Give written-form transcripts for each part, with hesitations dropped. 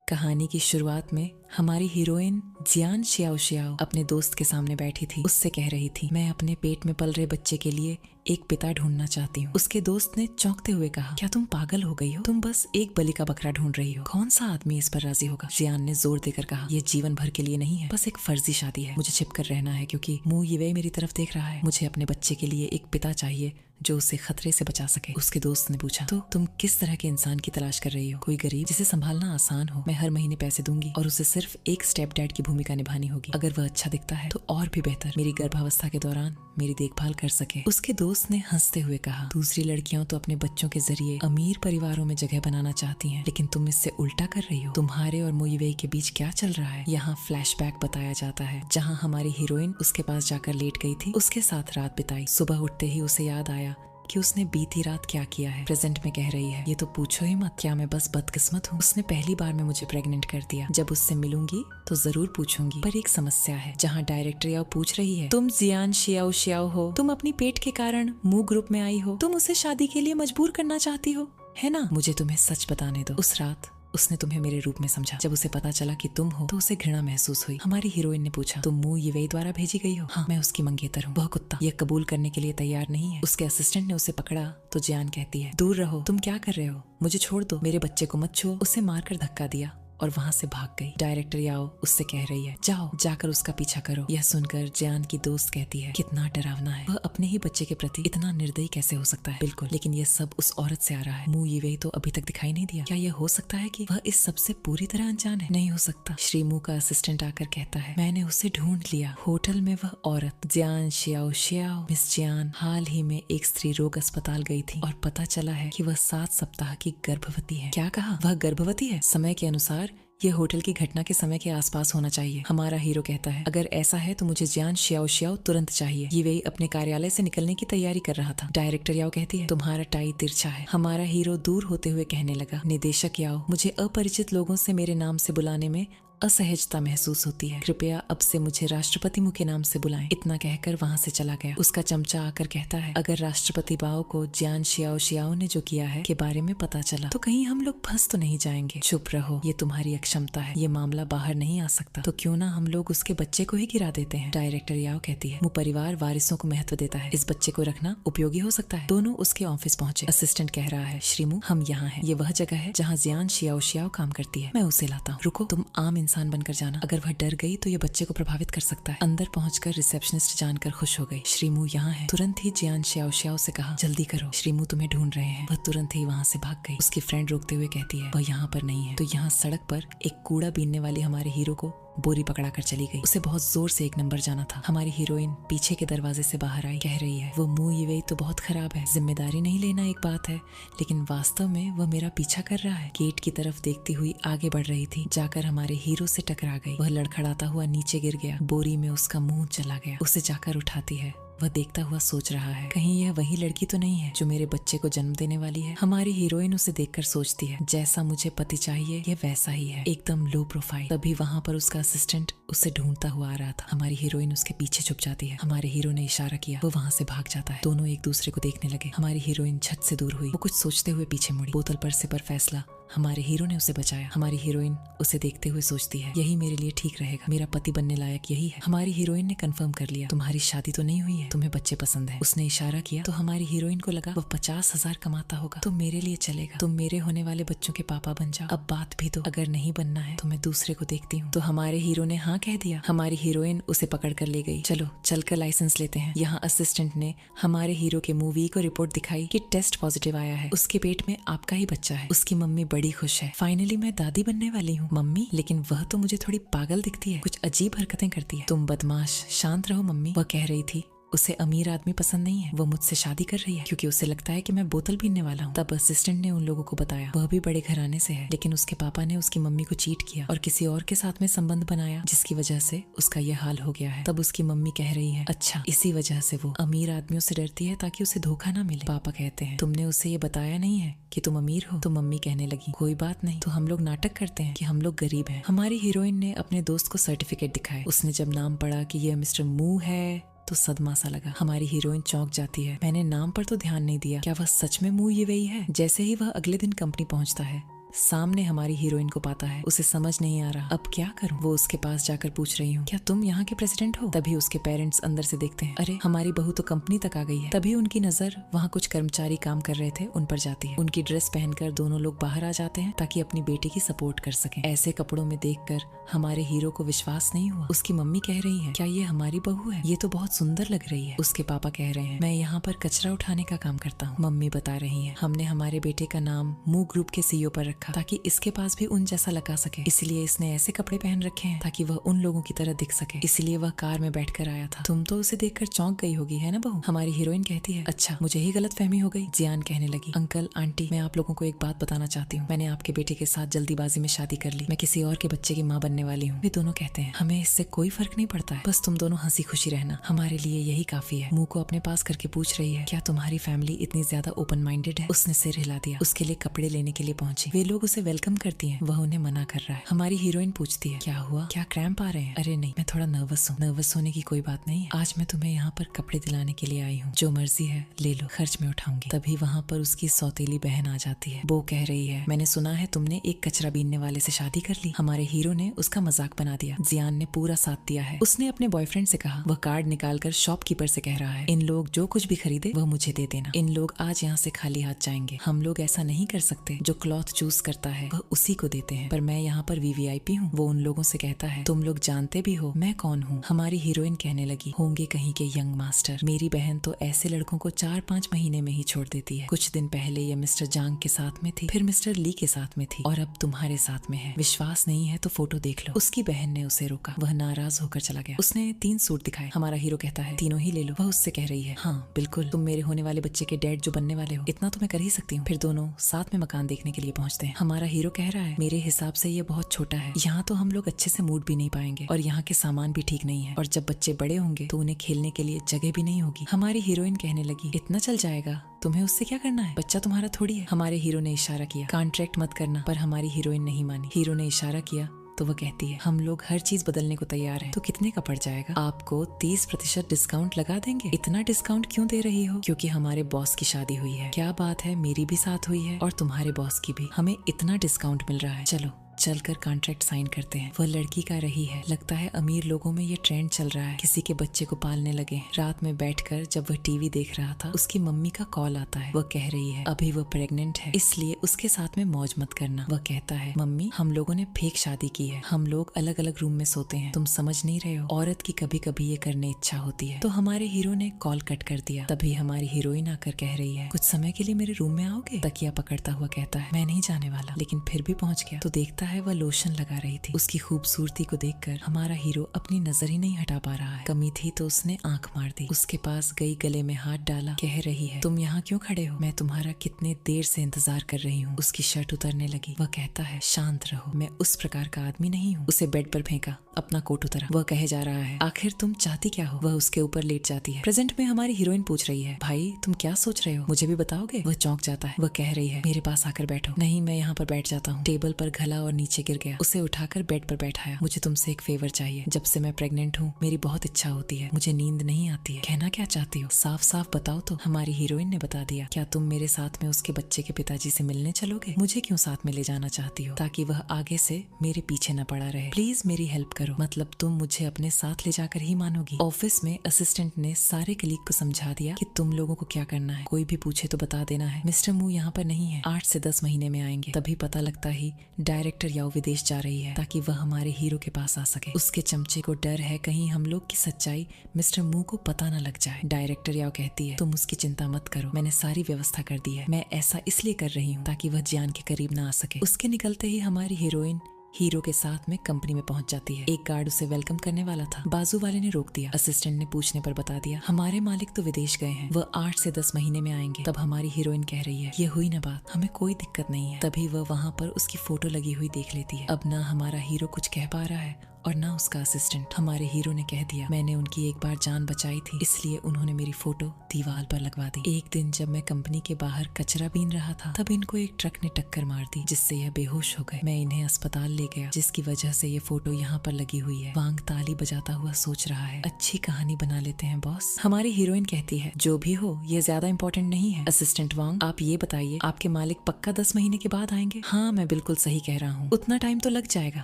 कहानी की शुरुआत में हमारी हीरोइन जियान शियाओ शियाओ अपने दोस्त के सामने बैठी थी। उससे कह रही थी, मैं अपने पेट में पल रहे बच्चे के लिए एक पिता ढूंढना चाहती हूँ। उसके दोस्त ने चौंकते हुए कहा, क्या तुम पागल हो गई हो? तुम बस एक बलि का बकरा ढूंढ रही हो। कौन सा आदमी इस पर राजी होगा? जियान ने जोर देकर कहा, ये जीवन भर के लिए नहीं है, बस एक फर्जी शादी है। मुझे छिप कर रहना है क्योंकि मुंह ये मेरी तरफ देख रहा है। मुझे अपने बच्चे के लिए एक पिता चाहिए जो उसे खतरे से बचा सके। उसके दोस्त ने पूछा, तो तुम किस तरह के इंसान की तलाश कर रही हो? कोई गरीब जिसे संभालना आसान हो। मैं हर महीने पैसे दूंगी और उसे सिर्फ एक स्टेप डैड की भूमिका निभानी होगी। अगर वह अच्छा दिखता है तो और भी बेहतर, मेरी गर्भावस्था के दौरान मेरी देखभाल कर सके। उसके दोस्त ने हंसते हुए कहा, दूसरी लड़कियां तो अपने बच्चों के जरिए अमीर परिवारों में जगह बनाना चाहती हैं, लेकिन तुम इससे उल्टा कर रही हो। तुम्हारे और मोइवेई के बीच क्या चल रहा है? यहाँ फ्लैशबैक बताया जाता है जहाँ हमारी हीरोइन उसके पास जाकर लेट गई थी, उसके साथ रात बिताई। सुबह उठते ही उसे याद आया कि उसने बीती रात क्या किया है। प्रेजेंट में कह रही है, ये तो पूछो ही मत, क्या मैं बस बदकिस्मत हूँ? उसने पहली बार में मुझे प्रेग्नेंट कर दिया। जब उससे मिलूंगी तो जरूर पूछूंगी, पर एक समस्या है। जहाँ डायरेक्टर याओ पूछ रही है, तुम जियान शियाओ शियाओ हो, तुम अपनी पेट के कारण मू ग्रुप में आई हो, तुम उसे शादी के लिए मजबूर करना चाहती हो, है ना? मुझे तुम्हें सच बताने दो, उस रात उसने तुम्हें मेरे रूप में समझा। जब उसे पता चला कि तुम हो तो उसे घृणा महसूस हुई। हमारी हीरोइन ने पूछा, तुम मू येवेई द्वारा भेजी गई हो? हाँ, मैं उसकी मंगेतर हूँ। वह कुत्ता यह कबूल करने के लिए तैयार नहीं है। उसके असिस्टेंट ने उसे पकड़ा तो जियान कहती है, दूर रहो, तुम क्या कर रहे हो? मुझे छोड़ दो, मेरे बच्चे को मत छुओ। उसे मारकर धक्का दिया और वहाँ से भाग गई। डायरेक्टर याओ उससे कह रही है, जाओ जाकर उसका पीछा करो। यह सुनकर जियान की दोस्त कहती है, कितना डरावना है, वह अपने ही बच्चे के प्रति इतना निर्दयी कैसे हो सकता है? बिल्कुल, लेकिन यह सब उस औरत से आ रहा है। मू येवेई तो अभी तक दिखाई नहीं दिया। क्या यह हो सकता है कि वह इस सब से पूरी तरह अनजान है? नहीं हो सकता। श्री मू का असिस्टेंट आकर कहता है, मैंने उसे ढूंढ लिया। होटल में वह औरत जियान शियाओ शियाओ, मिस जियान हाल ही में एक स्त्री रोग अस्पताल गई थी और पता चला है कि वह 7 सप्ताह की गर्भवती है। क्या कहा? वह गर्भवती है? समय के अनुसार ये होटल की घटना के समय के आसपास होना चाहिए। हमारा हीरो कहता है, अगर ऐसा है तो मुझे जियान शियाओ शियाओ तुरंत चाहिए। ये वही अपने कार्यालय से निकलने की तैयारी कर रहा था। डायरेक्टर याओ कहती है, तुम्हारा टाई तिरछा है। हमारा हीरो दूर होते हुए कहने लगा, निदेशक याओ, मुझे अपरिचित लोगों से मेरे नाम से बुलाने में असहजता महसूस होती है। कृपया अब से मुझे राष्ट्रपति मु के नाम से बुलाएं। इतना कहकर वहाँ से चला गया। उसका चमचा आकर कहता है, अगर राष्ट्रपति बाओ को जियान शियाओ शियाओ ने जो किया है के बारे में पता चला तो कहीं हम लोग फंस तो नहीं जाएंगे? चुप रहो, ये तुम्हारी अक्षमता है, ये मामला बाहर नहीं आ सकता। तो क्यों ना हम लोग उसके बच्चे को ही गिरा देते हैं? डायरेक्टर याओ कहती है, मु परिवार वारिसों को महत्व देता है, इस बच्चे को रखना उपयोगी हो सकता है। दोनों उसके ऑफिस पहुंचे। असिस्टेंट कह रहा है, श्रीमू हम यहाँ हैं। ये वह जगह है जहाँ जियान शियाओ शियाओ काम करती है, मैं उसे लाता हूँ। रुको, तुम आम इंसान बनकर जाना। अगर वह डर गई तो ये बच्चे को प्रभावित कर सकता है। अंदर पहुंचकर रिसेप्शनिस्ट जानकर खुश हो गई। श्रीमू यहाँ है। तुरंत ही जियान शियाओ शियाओ से कहा, जल्दी करो, श्रीमू तुम्हें ढूंढ रहे हैं। वह तुरंत ही वहाँ से भाग गई। उसकी फ्रेंड रोकते हुए कहती है, वह यहाँ पर नहीं है। तो यहाँ सड़क पर एक कूड़ा बीनने वाली हमारे हीरो को बोरी पकड़ा कर चली गई। उसे बहुत जोर से एक नंबर जाना था। हमारी हीरोइन पीछे के दरवाजे से बाहर आई। कह रही है, वो मू येवेई तो बहुत खराब है। जिम्मेदारी नहीं लेना एक बात है, लेकिन वास्तव में वह मेरा पीछा कर रहा है। गेट की तरफ देखती हुई आगे बढ़ रही थी, जाकर हमारे हीरो से टकरा गई। वह लड़खड़ाता हुआ नीचे गिर गया। बोरी में उसका मुंह चला गया। उसे जाकर उठाती है। वह देखता हुआ सोच रहा है, कहीं यह वही लड़की तो नहीं है जो मेरे बच्चे को जन्म देने वाली है। हमारी हीरोइन उसे देखकर सोचती है, जैसा मुझे पति चाहिए यह वैसा ही है, एकदम लो प्रोफाइल। तभी वहाँ पर उसका असिस्टेंट उसे ढूंढता हुआ आ रहा था। हमारी हीरोइन उसके पीछे छुप जाती है। हमारे हीरो ने इशारा किया, वो वहाँ से भाग जाता है। दोनों एक दूसरे को देखने लगे। हमारी हीरोइन झट से दूर हुई। वो कुछ सोचते हुए पीछे मुड़ी। बोतल पर से पर फैसला हमारे हीरो ने उसे बचाया। हमारी हीरोइन उसे देखते हुए सोचती है, यही मेरे लिए ठीक रहेगा, मेरा पति बनने लायक यही है। हमारी हीरोइन ने कंफर्म कर लिया, तुम्हारी शादी तो नहीं हुई है, तुम्हें बच्चे पसंद है। उसने इशारा किया तो हमारी हीरोइन को लगा वह 50,000 कमाता होगा तो मेरे लिए चलेगा। तुम मेरे होने वाले बच्चों के पापा बन जाओ। अब बात भी दो, अगर नहीं बनना है तो मैं दूसरे को देखती हूँ। तो हमारे हीरो ने हाँ कह दिया। हमारी हीरोइन उसे पकड़ कर ले गई। चलो चलकर लाइसेंस लेते हैं। यहाँ असिस्टेंट ने हमारे हीरो के मूवी को रिपोर्ट दिखाई कि टेस्ट पॉजिटिव आया है, उसके पेट में आपका ही बच्चा है। उसकी मम्मी बड़ी खुश है, फाइनली मैं दादी बनने वाली हूँ। मम्मी, लेकिन वह तो मुझे थोड़ी पागल दिखती है, कुछ अजीब हरकतें करती है। तुम बदमाश, शांत रहो मम्मी, वह कह रही थी। उसे अमीर आदमी पसंद नहीं है, वो मुझसे शादी कर रही है क्योंकि उसे लगता है कि मैं बोतल पीने वाला हूँ। तब असिस्टेंट ने उन लोगों को बताया, वह भी बड़े घराने से है, लेकिन उसके पापा ने उसकी मम्मी को चीट किया और किसी और के साथ में संबंध बनाया, जिसकी वजह से उसका यह हाल हो गया है। तब उसकी मम्मी कह रही है, अच्छा इसी वजह से वो अमीर आदमियों से डरती है ताकि उसे धोखा ना मिले। पापा कहते हैं, तुमने उसे ये बताया नहीं है कि तुम अमीर हो? तो मम्मी कहने लगी, कोई बात नहीं, तो हम लोग नाटक करते हैं कि हम लोग गरीब हैं। हमारी हीरोइन ने अपने दोस्त को सर्टिफिकेट दिखाए। उसने जब नाम पढ़ा कि यह मिस्टर मू है तो सदमा सा लगा। हमारी हीरोइन चौंक जाती है। मैंने नाम पर तो ध्यान नहीं दिया, क्या वह सच में मू येवेई है? जैसे ही वह अगले दिन कंपनी पहुंचता है, सामने हमारी हीरोइन को पाता है। उसे समझ नहीं आ रहा अब क्या करूं। वो उसके पास जाकर पूछ रही हूँ, क्या तुम यहाँ के प्रेसिडेंट हो? तभी उसके पेरेंट्स अंदर से देखते हैं, अरे हमारी बहू तो कंपनी तक आ गई है। तभी उनकी नजर वहाँ कुछ कर्मचारी काम कर रहे थे उन पर जाती है। उनकी ड्रेस पहनकर दोनों लोग बाहर आ जाते हैं ताकि अपनी बेटी की सपोर्ट कर सकें। ऐसे कपड़ों में देखकर हमारे हीरो को विश्वास नहीं हुआ। उसकी मम्मी कह रही है, क्या ये हमारी बहू है? ये तो बहुत सुंदर लग रही है। उसके पापा कह रहे हैं, मैं यहाँ पर कचरा उठाने का काम करता हूँ। मम्मी बता रही है, हमने हमारे बेटे का नाम मू ग्रुप के सीईओ पर रखा ताकि इसके पास भी उन जैसा लगा सके, इसलिए इसने ऐसे कपड़े पहन रखे हैं ताकि वह उन लोगों की तरह दिख सके, इसलिए वह कार में बैठकर आया था। तुम तो उसे देखकर चौंक गई होगी, है ना बहू? हमारी हीरोइन कहती है, अच्छा मुझे ही गलत फहमी हो गई। जियान कहने लगी, अंकल आंटी, मैं आप लोगों को एक बात बताना चाहती हूँ। मैंने आपके बेटे के साथ जल्दीबाजी में शादी कर ली। मैं किसी और के बच्चे की माँ बनने वाली हूँ। वे दोनों कहते हैं, हमें इससे कोई फर्क नहीं पड़ता है, बस तुम दोनों हंसी खुशी रहना, हमारे लिए यही काफी है। मुंह को अपने पास करके पूछ रही है, क्या तुम्हारी फैमिली इतनी ज्यादा ओपन माइंडेड है? उसने सिर हिला दिया। उसके लिए कपड़े लेने के लिए पहुंची। वे लोग उसे वेलकम करती हैं, वह उन्हें मना कर रहा है। हमारी हीरोइन पूछती है, क्या हुआ, क्या क्रैम्प आ रहे हैं? अरे नहीं, मैं थोड़ा नर्वस हूँ। नर्वस होने की कोई बात नहीं है, आज मैं तुम्हें यहाँ पर कपड़े दिलाने के लिए आई हूँ, जो मर्जी है ले लो, खर्च में उठाऊंगी। तभी वहाँ पर उसकी सौतेली बहन आ जाती है। वो कह रही है, मैंने सुना है तुमने एक कचरा बीनने वाले से शादी कर ली। हमारे हीरो ने उसका मजाक बना दिया। जियान ने पूरा साथ दिया है। उसने अपने बॉयफ्रेंड से कहा, वह कार्ड निकालकर शॉपकीपर से कह रहा है, इन लोग जो कुछ भी खरीदे वह मुझे दे देना। इन लोग आज यहाँ से खाली हाथ जाएंगे। हम लोग ऐसा नहीं कर सकते, जो क्लॉथ चूज करता है वह उसी को देते हैं, पर मैं यहाँ पर वीवीआईपी हूँ। वो उन लोगों से कहता है, तुम लोग जानते भी हो मैं कौन हूँ? हमारी हीरोइन कहने लगी, होंगे कहीं के यंग मास्टर। मेरी बहन तो ऐसे लड़कों को 4-5 महीने में ही छोड़ देती है। कुछ दिन पहले ये मिस्टर जांग के साथ में थी, फिर मिस्टर ली के साथ में थी, और अब तुम्हारे साथ में है। विश्वास नहीं है तो फोटो देख लो। उसकी बहन ने उसे रोका। वह नाराज होकर चला गया। उसने 3 सूट दिखाए। हमारा हीरो कहता है, तीनों ही ले लो। वह उससे कह रही है, हाँ बिल्कुल, तुम मेरे होने वाले बच्चे के डैड जो बनने वाले हो, इतना तो मैं कर ही सकती हूँ। फिर दोनों साथ में मकान देखने के लिए पहुंचते हैं। हमारा हीरो कह रहा है, मेरे हिसाब से ये बहुत छोटा है, यहाँ तो हम लोग अच्छे से मूड भी नहीं पाएंगे, और यहाँ के सामान भी ठीक नहीं है, और जब बच्चे बड़े होंगे तो उन्हें खेलने के लिए जगह भी नहीं होगी। हमारी हीरोइन कहने लगी, इतना चल जाएगा, तुम्हें उससे क्या करना है, बच्चा तुम्हारा थोड़ी है। हमारे हीरो ने इशारा किया, कॉन्ट्रैक्ट मत करना, पर हमारी हीरोइन नहीं मानी। हीरो ने इशारा किया तो वह कहती है, हम लोग हर चीज बदलने को तैयार हैं। तो कितने का पड़ जाएगा? आपको 30% डिस्काउंट लगा देंगे। इतना डिस्काउंट क्यों दे रही हो? क्योंकि हमारे बॉस की शादी हुई है। क्या बात है, मेरी भी साथ हुई है और तुम्हारे बॉस की भी। हमें इतना डिस्काउंट मिल रहा है, चलो चलकर कॉन्ट्रैक्ट साइन करते हैं। वह लड़की का रही है। लगता है अमीर लोगों में ये ट्रेंड चल रहा है, किसी के बच्चे को पालने लगे। रात में बैठकर जब वह टीवी देख रहा था, उसकी मम्मी का कॉल आता है। वह कह रही है अभी वह प्रेग्नेंट है, इसलिए उसके साथ में मौज मत करना। वह कहता है, मम्मी हम लोगों ने फेक शादी की है, हम लोग अलग अलग रूम में सोते हैं, तुम समझ नहीं रहे हो। औरत की कभी कभी ये करने इच्छा होती है। तो हमारे हीरो ने कॉल कट कर दिया। तभी हमारी हीरोइन आकर कह रही है, कुछ समय के लिए मेरे रूम में आओगे? तकिया पकड़ता हुआ कहता है, मैं नहीं जाने वाला, लेकिन फिर भी पहुंच गया तो देखता है वह लोशन लगा रही थी। उसकी खूबसूरती को देखकर हमारा हीरो अपनी नजर ही नहीं हटा पा रहा है। कमी थी तो उसने आंख मार दी। उसके पास गई, गले में हाथ डाला, कह रही है, तुम यहाँ क्यों खड़े हो? मैं तुम्हारा कितने देर से इंतजार कर रही हूँ। उसकी शर्ट उतरने लगी। वह कहता है, शांत रहो, मैं उस प्रकार का आदमी नहीं हूँ। उसे बेड पर फेंका, अपना कोट उतरा। वह कहे जा रहा है, आखिर तुम चाहती क्या हो? वह उसके ऊपर लेट जाती है। प्रेजेंट में हमारी हीरोइन पूछ रही है, भाई तुम क्या सोच रहे हो, मुझे भी बताओगे? वह चौंक जाता है। वह कह रही है, मेरे पास आकर बैठो। नहीं, मैं यहाँ पर बैठ जाता हूँ। टेबल पर घला और नीचे गिर गया। उसे उठाकर बेड पर बैठाया। मुझे तुमसे एक फेवर चाहिए। जब से मैं प्रेग्नेंट हूँ मेरी बहुत इच्छा होती है, मुझे नींद नहीं आती है। कहना क्या चाहती हो, साफ साफ बताओ तो। हमारी हीरोइन ने बता दिया, क्या तुम मेरे साथ में उसके बच्चे के पिताजी से मिलने चलोगे? मुझे क्यों साथ में ले जाना चाहती हो? ताकि वह आगे से मेरे पीछे न पड़ा रहे। प्लीज मेरी हेल्प करो। मतलब तुम मुझे अपने साथ ले जाकर ही मानोगी? ऑफिस में असिस्टेंट ने सारे कलीग को समझा दिया कि तुम लोगों को क्या करना है। कोई भी पूछे तो बता देना है, मिस्टर मू यहाँ पर नहीं है, 8 से 10 महीने में आएंगे। तभी पता लगता ही डायरेक्टर याओ विदेश जा रही है ताकि वह हमारे हीरो के पास आ सके। उसके चमचे को डर है कहीं हम लोग की सच्चाई मिस्टर मू को पता न लग जाए। डायरेक्टर याओ कहती है, तुम उसकी चिंता मत करो, मैंने सारी व्यवस्था कर दी है। मैं ऐसा इसलिए कर रही हूँ ताकि वह जियान के करीब ना आ सके। उसके निकलते ही हमारी हीरोइन हीरो के साथ में कंपनी में पहुंच जाती है। एक गार्ड उसे वेलकम करने वाला था, बाजू वाले ने रोक दिया। असिस्टेंट ने पूछने पर बता दिया, हमारे मालिक तो विदेश गए हैं, वह 8 से 10 महीने में आएंगे। तब हमारी हीरोइन कह रही है, ये हुई ना बात, हमें कोई दिक्कत नहीं है। तभी वह वहाँ पर उसकी फोटो लगी हुई देख लेती है। अब ना हमारा हीरो कुछ कह पा रहा है और ना उसका असिस्टेंट। हमारे हीरो ने कह दिया, मैंने उनकी एक बार जान बचाई थी, इसलिए उन्होंने मेरी फोटो दीवार पर लगवा दी। एक दिन जब मैं कंपनी के बाहर कचरा बीन रहा था, तब इनको एक ट्रक ने टक्कर मार दी, जिससे यह बेहोश हो गए। मैं इन्हें अस्पताल ले गया, जिसकी वजह से ये फोटो यहाँ पर लगी हुई है। वांग ताली बजाता हुआ सोच रहा है, अच्छी कहानी बना लेते हैं बॉस। हमारी हीरोइन कहती है, जो भी हो ये ज्यादा इंपॉर्टेंट नहीं है। असिस्टेंट वांग, आप ये बताइए, आपके मालिक पक्का 10 महीने के बाद आएंगे? हाँ, मैं बिल्कुल सही कह रहा हूँ, उतना टाइम तो लग जाएगा।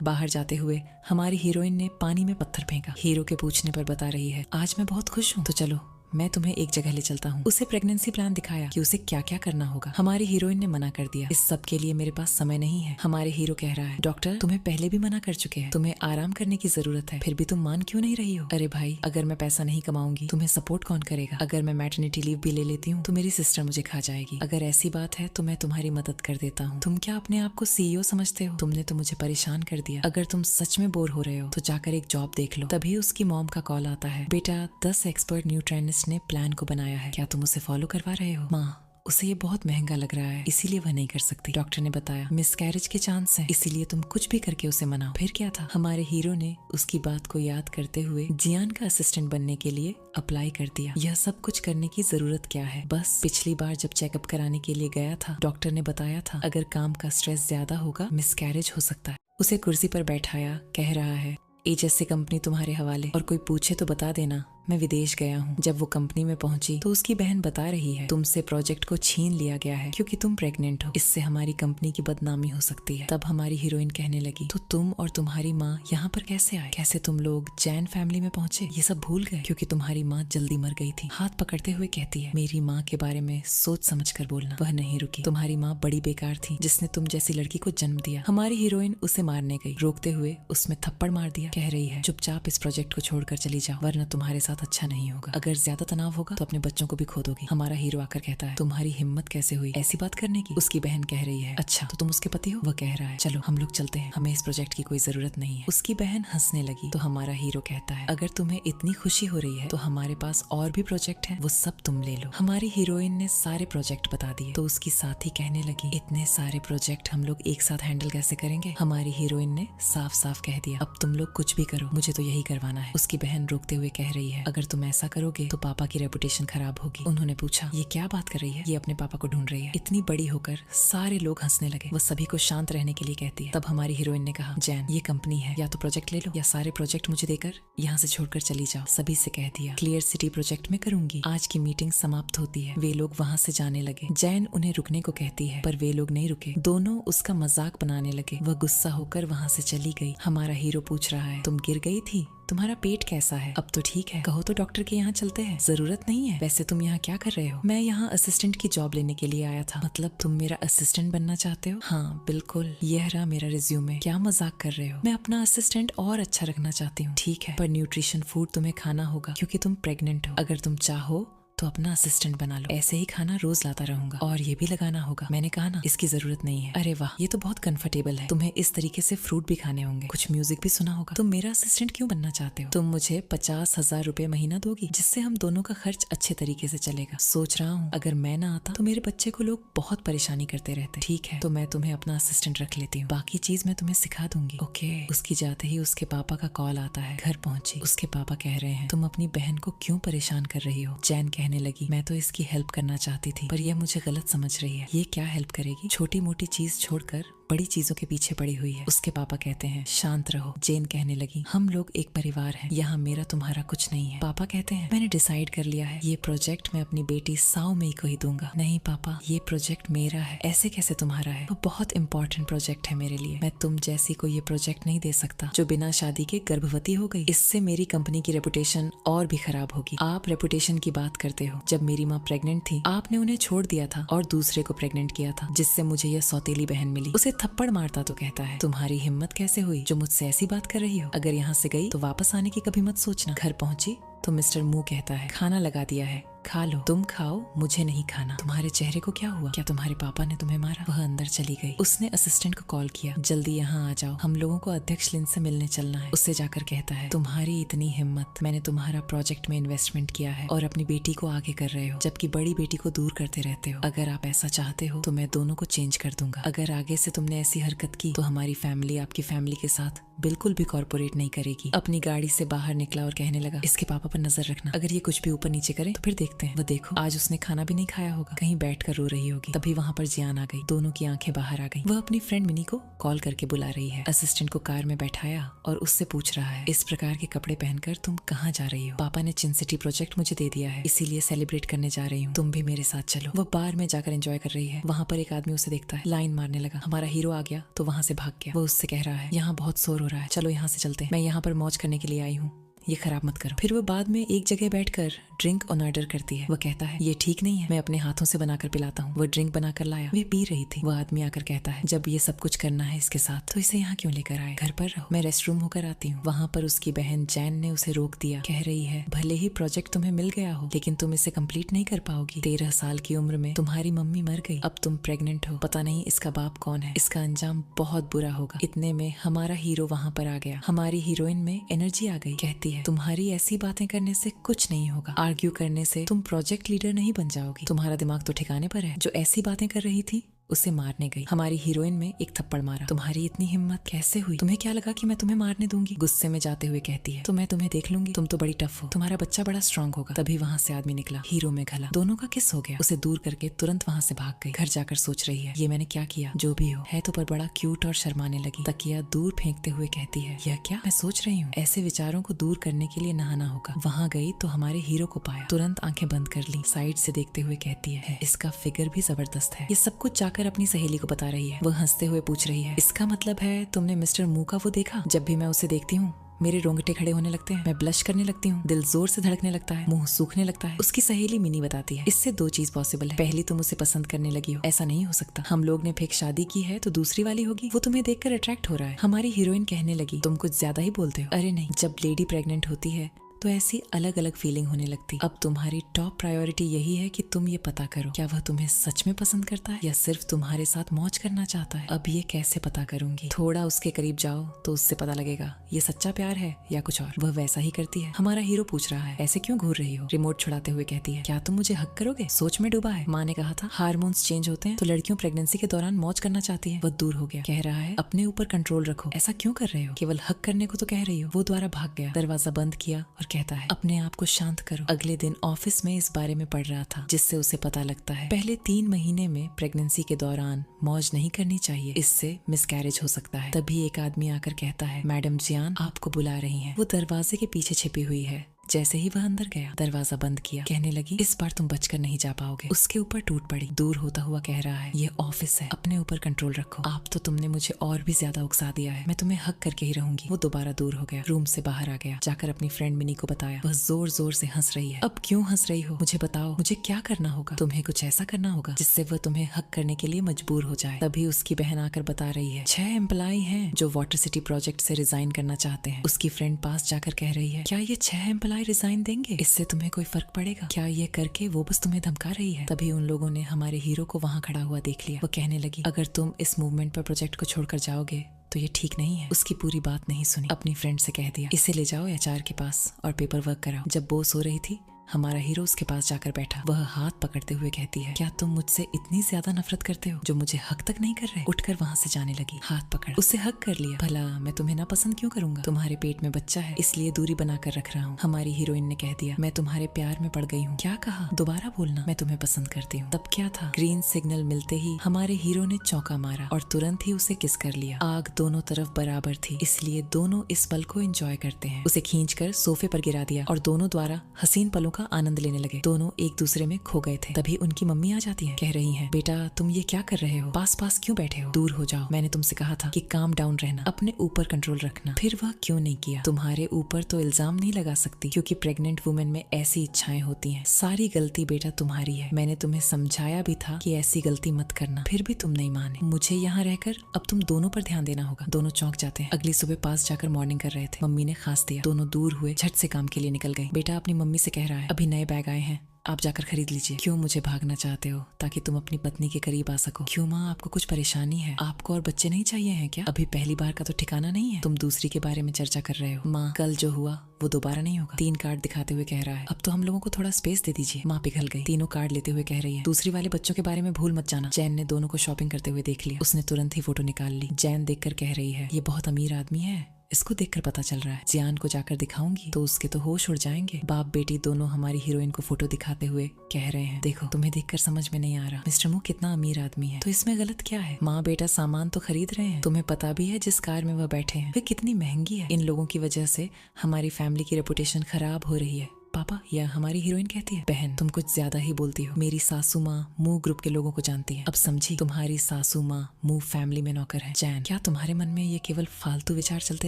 बाहर जाते हुए हमारी हीरोइन ने पानी में पत्थर फेंका। हीरो के पूछने पर बता रही है, आज मैं बहुत खुश हूँ, तो चलो मैं तुम्हें एक जगह ले चलता हूँ। उसे प्रेगनेंसी प्लान दिखाया कि उसे क्या क्या करना होगा। हमारी हीरोइन ने मना कर दिया, इस सब के लिए मेरे पास समय नहीं है। हमारे हीरो कह रहा है, डॉक्टर तुम्हें पहले भी मना कर चुके हैं, तुम्हें आराम करने की जरूरत है, फिर भी तुम मान क्यों नहीं रही हो? अरे भाई, अगर मैं पैसा नहीं कमाऊंगी तुम्हें सपोर्ट कौन करेगा? अगर मैं मैटरनिटी लीव भी ले लेती हूँ तो मेरी सिस्टर मुझे खा जाएगी। अगर ऐसी बात है तो मैं तुम्हारी मदद कर देता हूँ। तुम क्या अपने आप को CEO समझते हो? तुमने तो मुझे परेशान कर दिया। अगर तुम सच में बोर हो रहे हो तो जाकर एक जॉब देख लो। तभी उसकी मॉम का कॉल आता है, बेटा 10 एक्सपर्ट न्यूट्रिशनिस्ट ने प्लान को बनाया है, क्या तुम उसे फॉलो करवा रहे हो? माँ, उसे ये बहुत महंगा लग रहा है, इसीलिए वह नहीं कर सकती। डॉक्टर ने बताया, मिसकैरेज के चांस हैं, इसीलिए तुम कुछ भी करके उसे मनाओ। फिर क्या था? हमारे हीरो ने उसकी बात को याद करते हुए जियान का असिस्टेंट बनने के लिए अप्लाई कर दिया। यह सब कुछ करने की जरूरत क्या है? बस पिछली बार जब चेकअप कराने के लिए गया था, डॉक्टर ने बताया था अगर काम का स्ट्रेस ज्यादा होगा मिसकैरेज हो सकता है। उसे कुर्सी पर बैठाया, कह रहा है, एचएस से कंपनी तुम्हारे हवाले, और कोई पूछे तो बता देना मैं विदेश गया हूँ। जब वो कंपनी में पहुंची तो उसकी बहन बता रही है, तुमसे प्रोजेक्ट को छीन लिया गया है क्योंकि तुम प्रेग्नेंट हो, इससे हमारी कंपनी की बदनामी हो सकती है। तब हमारी हीरोइन कहने लगी, तो तुम और तुम्हारी माँ यहाँ पर कैसे आए? कैसे तुम लोग जैन फैमिली में पहुंचे? ये सब भूल गए क्योंकि तुम्हारी माँ जल्दी मर गई थी। हाथ पकड़ते हुए कहती है, मेरी माँ के बारे में सोच समझ कर बोलना। वह नहीं रुकी। तुम्हारी माँ बड़ी बेकार थी जिसने तुम जैसी लड़की को जन्म दिया। हमारी हीरोइन उसे मारने गई, रोकते हुए उसमें थप्पड़ मार दिया। कह रही है, चुपचाप इस प्रोजेक्ट को छोड़कर चली जाओ, वरना तुम्हारे साथ अच्छा नहीं होगा। अगर ज्यादा तनाव होगा तो अपने बच्चों को भी खो दोगी। हमारा हीरो आकर कहता है, तुम्हारी हिम्मत कैसे हुई ऐसी बात करने की? उसकी बहन कह रही है, अच्छा तो तुम उसके पति हो? वह कह रहा है, चलो हम लोग चलते हैं, हमें इस प्रोजेक्ट की कोई जरूरत नहीं है। उसकी बहन हंसने लगी तो हमारा हीरो कहता है, अगर तुम्हें इतनी खुशी हो रही है तो हमारे पास और भी प्रोजेक्ट है, वो सब तुम ले लो। हमारी हीरोइन ने सारे प्रोजेक्ट बता दिए तो उसकी साथी कहने लगी, इतने सारे प्रोजेक्ट हम लोग एक साथ हैंडल कैसे करेंगे? हमारी हीरोइन ने साफ साफ कह दिया, अब तुम लोग कुछ भी करो, मुझे तो यही करवाना है। उसकी बहन रोकते हुए कह रही है, अगर तुम ऐसा करोगे तो पापा की रेपुटेशन खराब होगी। उन्होंने पूछा, ये क्या बात कर रही है? ये अपने पापा को ढूंढ रही है। इतनी बड़ी होकर सारे लोग हंसने लगे। वो सभी को शांत रहने के लिए कहती है। तब हमारी हीरोइन ने कहा, जैन ये कंपनी है, या तो प्रोजेक्ट ले लो या सारे प्रोजेक्ट मुझे देकर यहाँ से छोड़कर चली जाओ। सभी से कह दिया, क्लियर सिटी प्रोजेक्ट में करूंगी। आज की मीटिंग समाप्त होती है। वे लोग वहाँ से जाने लगे। जैन उन्हें रुकने को कहती है पर वे लोग नहीं रुके। दोनों उसका मजाक बनाने लगे। वह गुस्सा होकर वहाँ से चली गई। हमारा हीरो पूछ रहा है, तुम गिर गई थी? तुम्हारा पेट कैसा है? अब तो ठीक है, कहो तो डॉक्टर के यहाँ चलते हैं। जरूरत नहीं है। वैसे तुम यहाँ क्या कर रहे हो? मैं यहाँ असिस्टेंट की जॉब लेने के लिए आया था। मतलब तुम मेरा असिस्टेंट बनना चाहते हो? हाँ बिल्कुल, यह रहा मेरा रिज्यूमे। क्या मजाक कर रहे हो? मैं अपना असिस्टेंट और अच्छा रखना चाहती हूँ। ठीक है, पर न्यूट्रिशन फूड तुम्हें खाना होगा क्योंकि तुम प्रेग्नेंट हो। अगर तुम चाहो तो अपना असिस्टेंट बना लो। ऐसे ही खाना रोज लाता रहूंगा और ये भी लगाना होगा। मैंने कहा ना, इसकी जरूरत नहीं है। अरे वाह, ये तो बहुत कंफर्टेबल है। तुम्हें इस तरीके से फ्रूट भी खाने होंगे, कुछ म्यूजिक भी सुना होगा। तुम मेरा असिस्टेंट क्यों बनना चाहते हो? तुम मुझे 50,000 रुपए महीना दोगी, जिससे हम दोनों का खर्च अच्छे तरीके से चलेगा। सोच रहा हूँ अगर मैं ना आता तो मेरे बच्चे को लोग बहुत परेशानी करते रहते। ठीक है, तो मैं तुम्हें अपना असिस्टेंट रख लेती हूँ, बाकी चीज मैं तुम्हें सिखा दूंगी। ओके। उसकी जाते ही उसके पापा का कॉल आता है। घर पहुंची। उसके पापा कह रहे हैं, तुम अपनी बहन को क्यों परेशान कर रही हो? जैन कहने लगी, मैं तो इसकी हेल्प करना चाहती थी पर यह मुझे गलत समझ रही है। ये क्या हेल्प करेगी? छोटी मोटी चीज छोड़कर बड़ी चीजों के पीछे पड़ी हुई है। उसके पापा कहते हैं, शांत रहो। जेन कहने लगी, हम लोग एक परिवार हैं, यहाँ मेरा तुम्हारा कुछ नहीं है। पापा कहते हैं, मैंने डिसाइड कर लिया है, ये प्रोजेक्ट मैं अपनी बेटी साओ मेई को ही दूंगा। नहीं पापा, ये प्रोजेक्ट मेरा है। ऐसे कैसे तुम्हारा है? वो बहुत इंपॉर्टेंट प्रोजेक्ट है मेरे लिए। मैं तुम जैसी को ये प्रोजेक्ट नहीं दे सकता जो बिना शादी के गर्भवती हो गई। इससे मेरी कंपनी की रेपुटेशन और भी खराब होगी। आप रेपुटेशन की बात करते हो। जब मेरी माँ प्रेग्नेंट थी आपने उन्हें छोड़ दिया था और दूसरे को प्रेग्नेंट किया था, जिससे मुझे यह सौतेली बहन मिली। उसे थप्पड़ मारता तो कहता है, तुम्हारी हिम्मत कैसे हुई जो मुझसे ऐसी बात कर रही हो? अगर यहाँ से गई तो वापस आने की कभी मत सोचना। घर पहुंची तो मिस्टर मू कहता है, खाना लगा दिया है, खा लो, तुम खाओ, मुझे नहीं खाना। तुम्हारे चेहरे को क्या हुआ? क्या तुम्हारे पापा ने तुम्हें मारा? वह अंदर चली गई। उसने असिस्टेंट को कॉल किया, जल्दी यहाँ आ जाओ, हम लोगों को अध्यक्ष लिन से मिलने चलना है। उससे जाकर कहता है, तुम्हारी इतनी हिम्मत, मैंने तुम्हारा प्रोजेक्ट में इन्वेस्टमेंट किया है और अपनी बेटी को आगे कर रहे हो, जबकि बड़ी बेटी को दूर करते रहते हो। अगर आप ऐसा चाहते हो तो मैं दोनों को चेंज कर दूंगा। अगर आगे से तुमने ऐसी हरकत की तो हमारी फैमिली आपकी फैमिली के साथ बिल्कुल भी कॉर्पोरेट नहीं करेगी। अपनी गाड़ी से बाहर निकला और कहने लगा, इसके पापा पर नजर रखना, अगर ये कुछ भी ऊपर नीचे करे तो फिर देखते हैं। वो देखो, आज उसने खाना भी नहीं खाया होगा, कहीं बैठकर रो रही होगी। तभी वहाँ पर जियान आ गई, दोनों की आंखें बाहर आ गई। वह अपनी फ्रेंड मिनी को कॉल करके बुला रही है। असिस्टेंट को कार में बैठाया और उससे पूछ रहा है, इस प्रकार के कपड़े पहनकर तुम कहाँ जा रही हो? पापा ने चिन सिटी प्रोजेक्ट मुझे दे दिया है, इसीलिए सेलिब्रेट करने जा रही हूँ, तुम भी मेरे साथ चलो। वो बार में जाकर एंजॉय कर रही है। वहाँ पर एक आदमी उसे देखता है, लाइन मारने लगा। हमारा हीरो आ गया तो वहाँ से भाग गया। वो उससे कह रहा है, यहाँ बहुत शोर हो रहा है, चलो यहाँ से चलते हैं, मैं यहाँ पर मौज करने के लिए आई हूँ, ये खराब मत करो। फिर वो बाद में एक जगह बैठकर ड्रिंक ऑन ऑर्डर करती है। वो कहता है, ये ठीक नहीं है, मैं अपने हाथों से बनाकर पिलाता हूँ। वो ड्रिंक बनाकर लाया, वे पी रही थी। वो आदमी आकर कहता है, जब ये सब कुछ करना है इसके साथ तो इसे यहाँ क्यों लेकर आए? घर पर रहो, मैं रेस्ट रूम होकर आती हूँ। वहाँ पर उसकी बहन जैन ने उसे रोक दिया, कह रही है, भले ही प्रोजेक्ट तुम्हें मिल गया हो लेकिन तुम इसे कंप्लीट नहीं कर पाओगी। 13 साल की उम्र में तुम्हारी मम्मी मर गई, अब तुम प्रेग्नेंट हो, पता नहीं इसका बाप कौन है, इसका अंजाम बहुत बुरा होगा। इतने में हमारा हीरो वहाँ पर आ गया। हमारी हीरोइन में एनर्जी आ गई, कहती है, तुम्हारी ऐसी बातें करने से कुछ नहीं होगा, आर्ग्यू करने से तुम प्रोजेक्ट लीडर नहीं बन जाओगी, तुम्हारा दिमाग तो ठिकाने पर है। जो ऐसी बातें कर रही थी उसे मारने गई। हमारी हीरोइन में एक थप्पड़ मारा। तुम्हारी इतनी हिम्मत कैसे हुई? तुम्हें क्या लगा कि मैं तुम्हें मारने दूंगी? गुस्से में जाते हुए कहती है, तो मैं तुम्हें देख लूंगी, तुम तो बड़ी टफ हो, तुम्हारा बच्चा बड़ा स्ट्रांग होगा। तभी वहाँ से आदमी निकला, हीरो में घला, दोनों का किस हो गया। उसे दूर करके तुरंत वहाँ से भाग गई। घर जाकर सोच रही है, ये मैंने क्या किया? जो भी हो, है तो पर बड़ा क्यूट और शर्माने लगी। तकिया दूर फेंकते हुए कहती है, यह क्या मैं सोच रही हूँ? ऐसे विचारों को दूर करने के लिए नहाना होगा। वहाँ गई तो हमारे हीरो को पाया, तुरंत आंखें बंद कर ली। साइड से देखते हुए कहती है, इसका फिगर भी जबरदस्त है। ये सब कुछ जाकर अपनी सहेली को बता रही है। वो हंसते हुए पूछ रही है, इसका मतलब है तुमने मिस्टर मू का वो देखा? जब भी मैं उसे देखती हूँ मेरे रोंगटे खड़े होने लगते हैं, मैं ब्लश करने लगती हूँ, दिल जोर से धड़कने लगता है, मुंह सूखने लगता है। उसकी सहेली मिनी बताती है, इससे दो चीज पॉसिबल है, पहली तुम उसे पसंद करने लगी हो, ऐसा नहीं हो सकता, हम लोग ने फेक शादी की है तो दूसरी वाली होगी, वो तुम्हें देखकर अट्रैक्ट हो रहा है। हमारी हीरोइन कहने लगी, तुम कुछ ज्यादा ही बोलते हो। अरे नहीं, जब लेडी प्रेग्नेंट होती है तो ऐसी अलग अलग फीलिंग होने लगती। अब तुम्हारी टॉप प्रायोरिटी यही है कि तुम ये पता करो, क्या वह तुम्हें सच में पसंद करता है या सिर्फ तुम्हारे साथ मौज करना चाहता है। अब ये कैसे पता करूंगी? थोड़ा उसके करीब जाओ तो उससे पता लगेगा ये सच्चा प्यार है या कुछ और। वह वैसा ही करती है। हमारा हीरो पूछ रहा है, ऐसे क्यों घूर रही हो? रिमोट छुड़ाते हुए कहती है, क्या तुम मुझे हक करोगे? सोच में डूबा है। माँ ने कहा था हार्मोन्स चेंज होते हैं तो लड़कियों प्रेगनेंसी के दौरान मौज करना चाहती है। वह दूर हो गया, कह रहा है, अपने ऊपर कंट्रोल रखो, ऐसा क्यों कर रहे हो? केवल हक करने को तो कह रही हो। वो द्वारा भाग गया, दरवाजा बंद किया और कहता है, अपने आप को शांत करो। अगले दिन ऑफिस में इस बारे में पढ़ रहा था, जिससे उसे पता लगता है पहले 3 महीने में प्रेगनेंसी के दौरान मौज नहीं करनी चाहिए, इससे मिसकैरेज हो सकता है। तभी एक आदमी आकर कहता है, मैडम जियान आपको बुला रही हैं। वो दरवाजे के पीछे छिपी हुई है। जैसे ही वह अंदर गया, दरवाजा बंद किया, कहने लगी, इस बार तुम बचकर नहीं जा पाओगे। उसके ऊपर टूट पड़ी। दूर होता हुआ कह रहा है, ये ऑफिस है, अपने ऊपर कंट्रोल रखो। आप तो तुमने मुझे और भी ज्यादा उकसा दिया है, मैं तुम्हें हक करके ही रहूंगी। वो दोबारा दूर हो गया, रूम से बाहर आ गया, जाकर अपनी फ्रेंड मिनी को बताया। वह जोर जोर से हंस रही है। अब क्यों हंस रही हो? मुझे बताओ, मुझे क्या करना होगा? तुम्हें कुछ ऐसा करना होगा जिससे वह तुम्हें हक करने के लिए मजबूर हो जाए। तभी उसकी बहन आकर बता रही है, 6 एम्प्लॉय हैं जो वाटर सिटी प्रोजेक्ट से रिजाइन करना चाहते हैं। उसकी फ्रेंड पास जाकर कह रही है, क्या ये 6 एम्प्लॉय रिजाइन देंगे? इससे तुम्हें कोई फर्क पड़ेगा क्या? ये करके वो बस तुम्हें धमका रही है। तभी उन लोगों ने हमारे हीरो को वहाँ खड़ा हुआ देख लिया। वो कहने लगी, अगर तुम इस मूवमेंट पर प्रोजेक्ट को छोड़कर जाओगे तो ये ठीक नहीं है। उसकी पूरी बात नहीं सुनी, अपनी फ्रेंड से कह दिया, इसे ले जाओ एचआर के पास और पेपर वर्क कराओ। जब वो सो रही थी, हमारा हीरो उसके पास जाकर बैठा। वह हाथ पकड़ते हुए कहती है, क्या तुम मुझसे इतनी ज्यादा नफरत करते हो जो मुझे हक तक नहीं कर रहे? उठकर वहाँ से जाने लगी। हाथ पकड़ उसे हक कर लिया। भला मैं तुम्हें ना पसंद क्यों करूंगा? तुम्हारे पेट में बच्चा है, इसलिए दूरी बनाकर रख रहा हूँ। हमारी हीरोइन ने कह दिया, मैं तुम्हारे प्यार में पड़ गई हूँ। क्या कहा? दोबारा बोलना। मैं तुम्हें पसंद करती हूँ। तब क्या था? ग्रीन सिग्नल मिलते ही हमारे हीरो ने चौका मारा और तुरंत ही उसे किस कर लिया। आग दोनों तरफ बराबर थी, इसलिए दोनों इस पल को एंजॉय करते हैं। उसे खींचकर सोफे पर गिरा दिया और दोनों द्वारा हसीन पलों का आनंद लेने लगे। दोनों एक दूसरे में खो गए थे। तभी उनकी मम्मी आ जाती है, कह रही हैं, बेटा तुम ये क्या कर रहे हो? पास पास क्यों बैठे हो? दूर हो जाओ, मैंने तुमसे कहा था कि काम डाउन रहना, अपने ऊपर कंट्रोल रखना। फिर वह क्यों नहीं किया? तुम्हारे ऊपर तो इल्जाम नहीं लगा सकती, क्योंकि प्रेग्नेंट वुमेन में ऐसी इच्छाएं होती हैं। सारी गलती बेटा तुम्हारी है। मैंने तुम्हें समझाया भी था कि ऐसी गलती मत करना, फिर भी तुम नहीं माने। मुझे यहाँ रहकर अब तुम दोनों पर ध्यान देना होगा। दोनों चौंक जाते हैं। अगली सुबह पास जाकर मॉर्निंग कर रहे थे। मम्मी ने खास दिया। दोनों दूर हुए, झट से काम के लिए निकल गई। बेटा अपनी मम्मी से कह रहा है, अभी नए बैग आए हैं, आप जाकर खरीद लीजिए। क्यों मुझे भागना चाहते हो? ताकि तुम अपनी पत्नी के करीब आ सको। क्यों माँ, आपको कुछ परेशानी है? आपको और बच्चे नहीं चाहिए हैं क्या? अभी पहली बार का तो ठिकाना नहीं है, तुम दूसरी के बारे में चर्चा कर रहे हो। माँ, कल जो हुआ वो दोबारा नहीं होगा। 3 कार्ड दिखाते हुए कह रहा है। अब तो हम लोगों को थोड़ा स्पेस दे दीजिए। माँ पिघल गई। तीनों कार्ड लेते हुए कह रही है, दूसरी वाले बच्चों के बारे में भूल मत जाना। जैन ने दोनों को शॉपिंग करते हुए देख लिया। उसने तुरंत ही फोटो निकाल ली। जैन देखकर कह रही है, ये बहुत अमीर आदमी है, इसको देखकर पता चल रहा है। जियान को जाकर दिखाऊंगी तो उसके तो होश उड़ जाएंगे। बाप बेटी दोनों हमारी हीरोइन को फोटो दिखाते हुए कह रहे हैं, देखो तुम्हें देखकर समझ में नहीं आ रहा मिस्टर मू कितना अमीर आदमी है, तो इसमें गलत क्या है? माँ बेटा सामान तो खरीद रहे हैं, तुम्हें पता भी है जिस कार में वह बैठे हैं वे कितनी महंगी है। इन लोगों की वजह से हमारी फैमिली की रेपुटेशन खराब हो रही है। पापा, या हमारी हीरोइन कहती है, बहन तुम कुछ ज्यादा ही बोलती हो। मेरी सासू माँ मू ग्रुप के लोगों को जानती है। अब समझी, तुम्हारी सासू माँ मू फैमिली में नौकर है। जैन, क्या तुम्हारे मन में ये केवल फालतू विचार चलते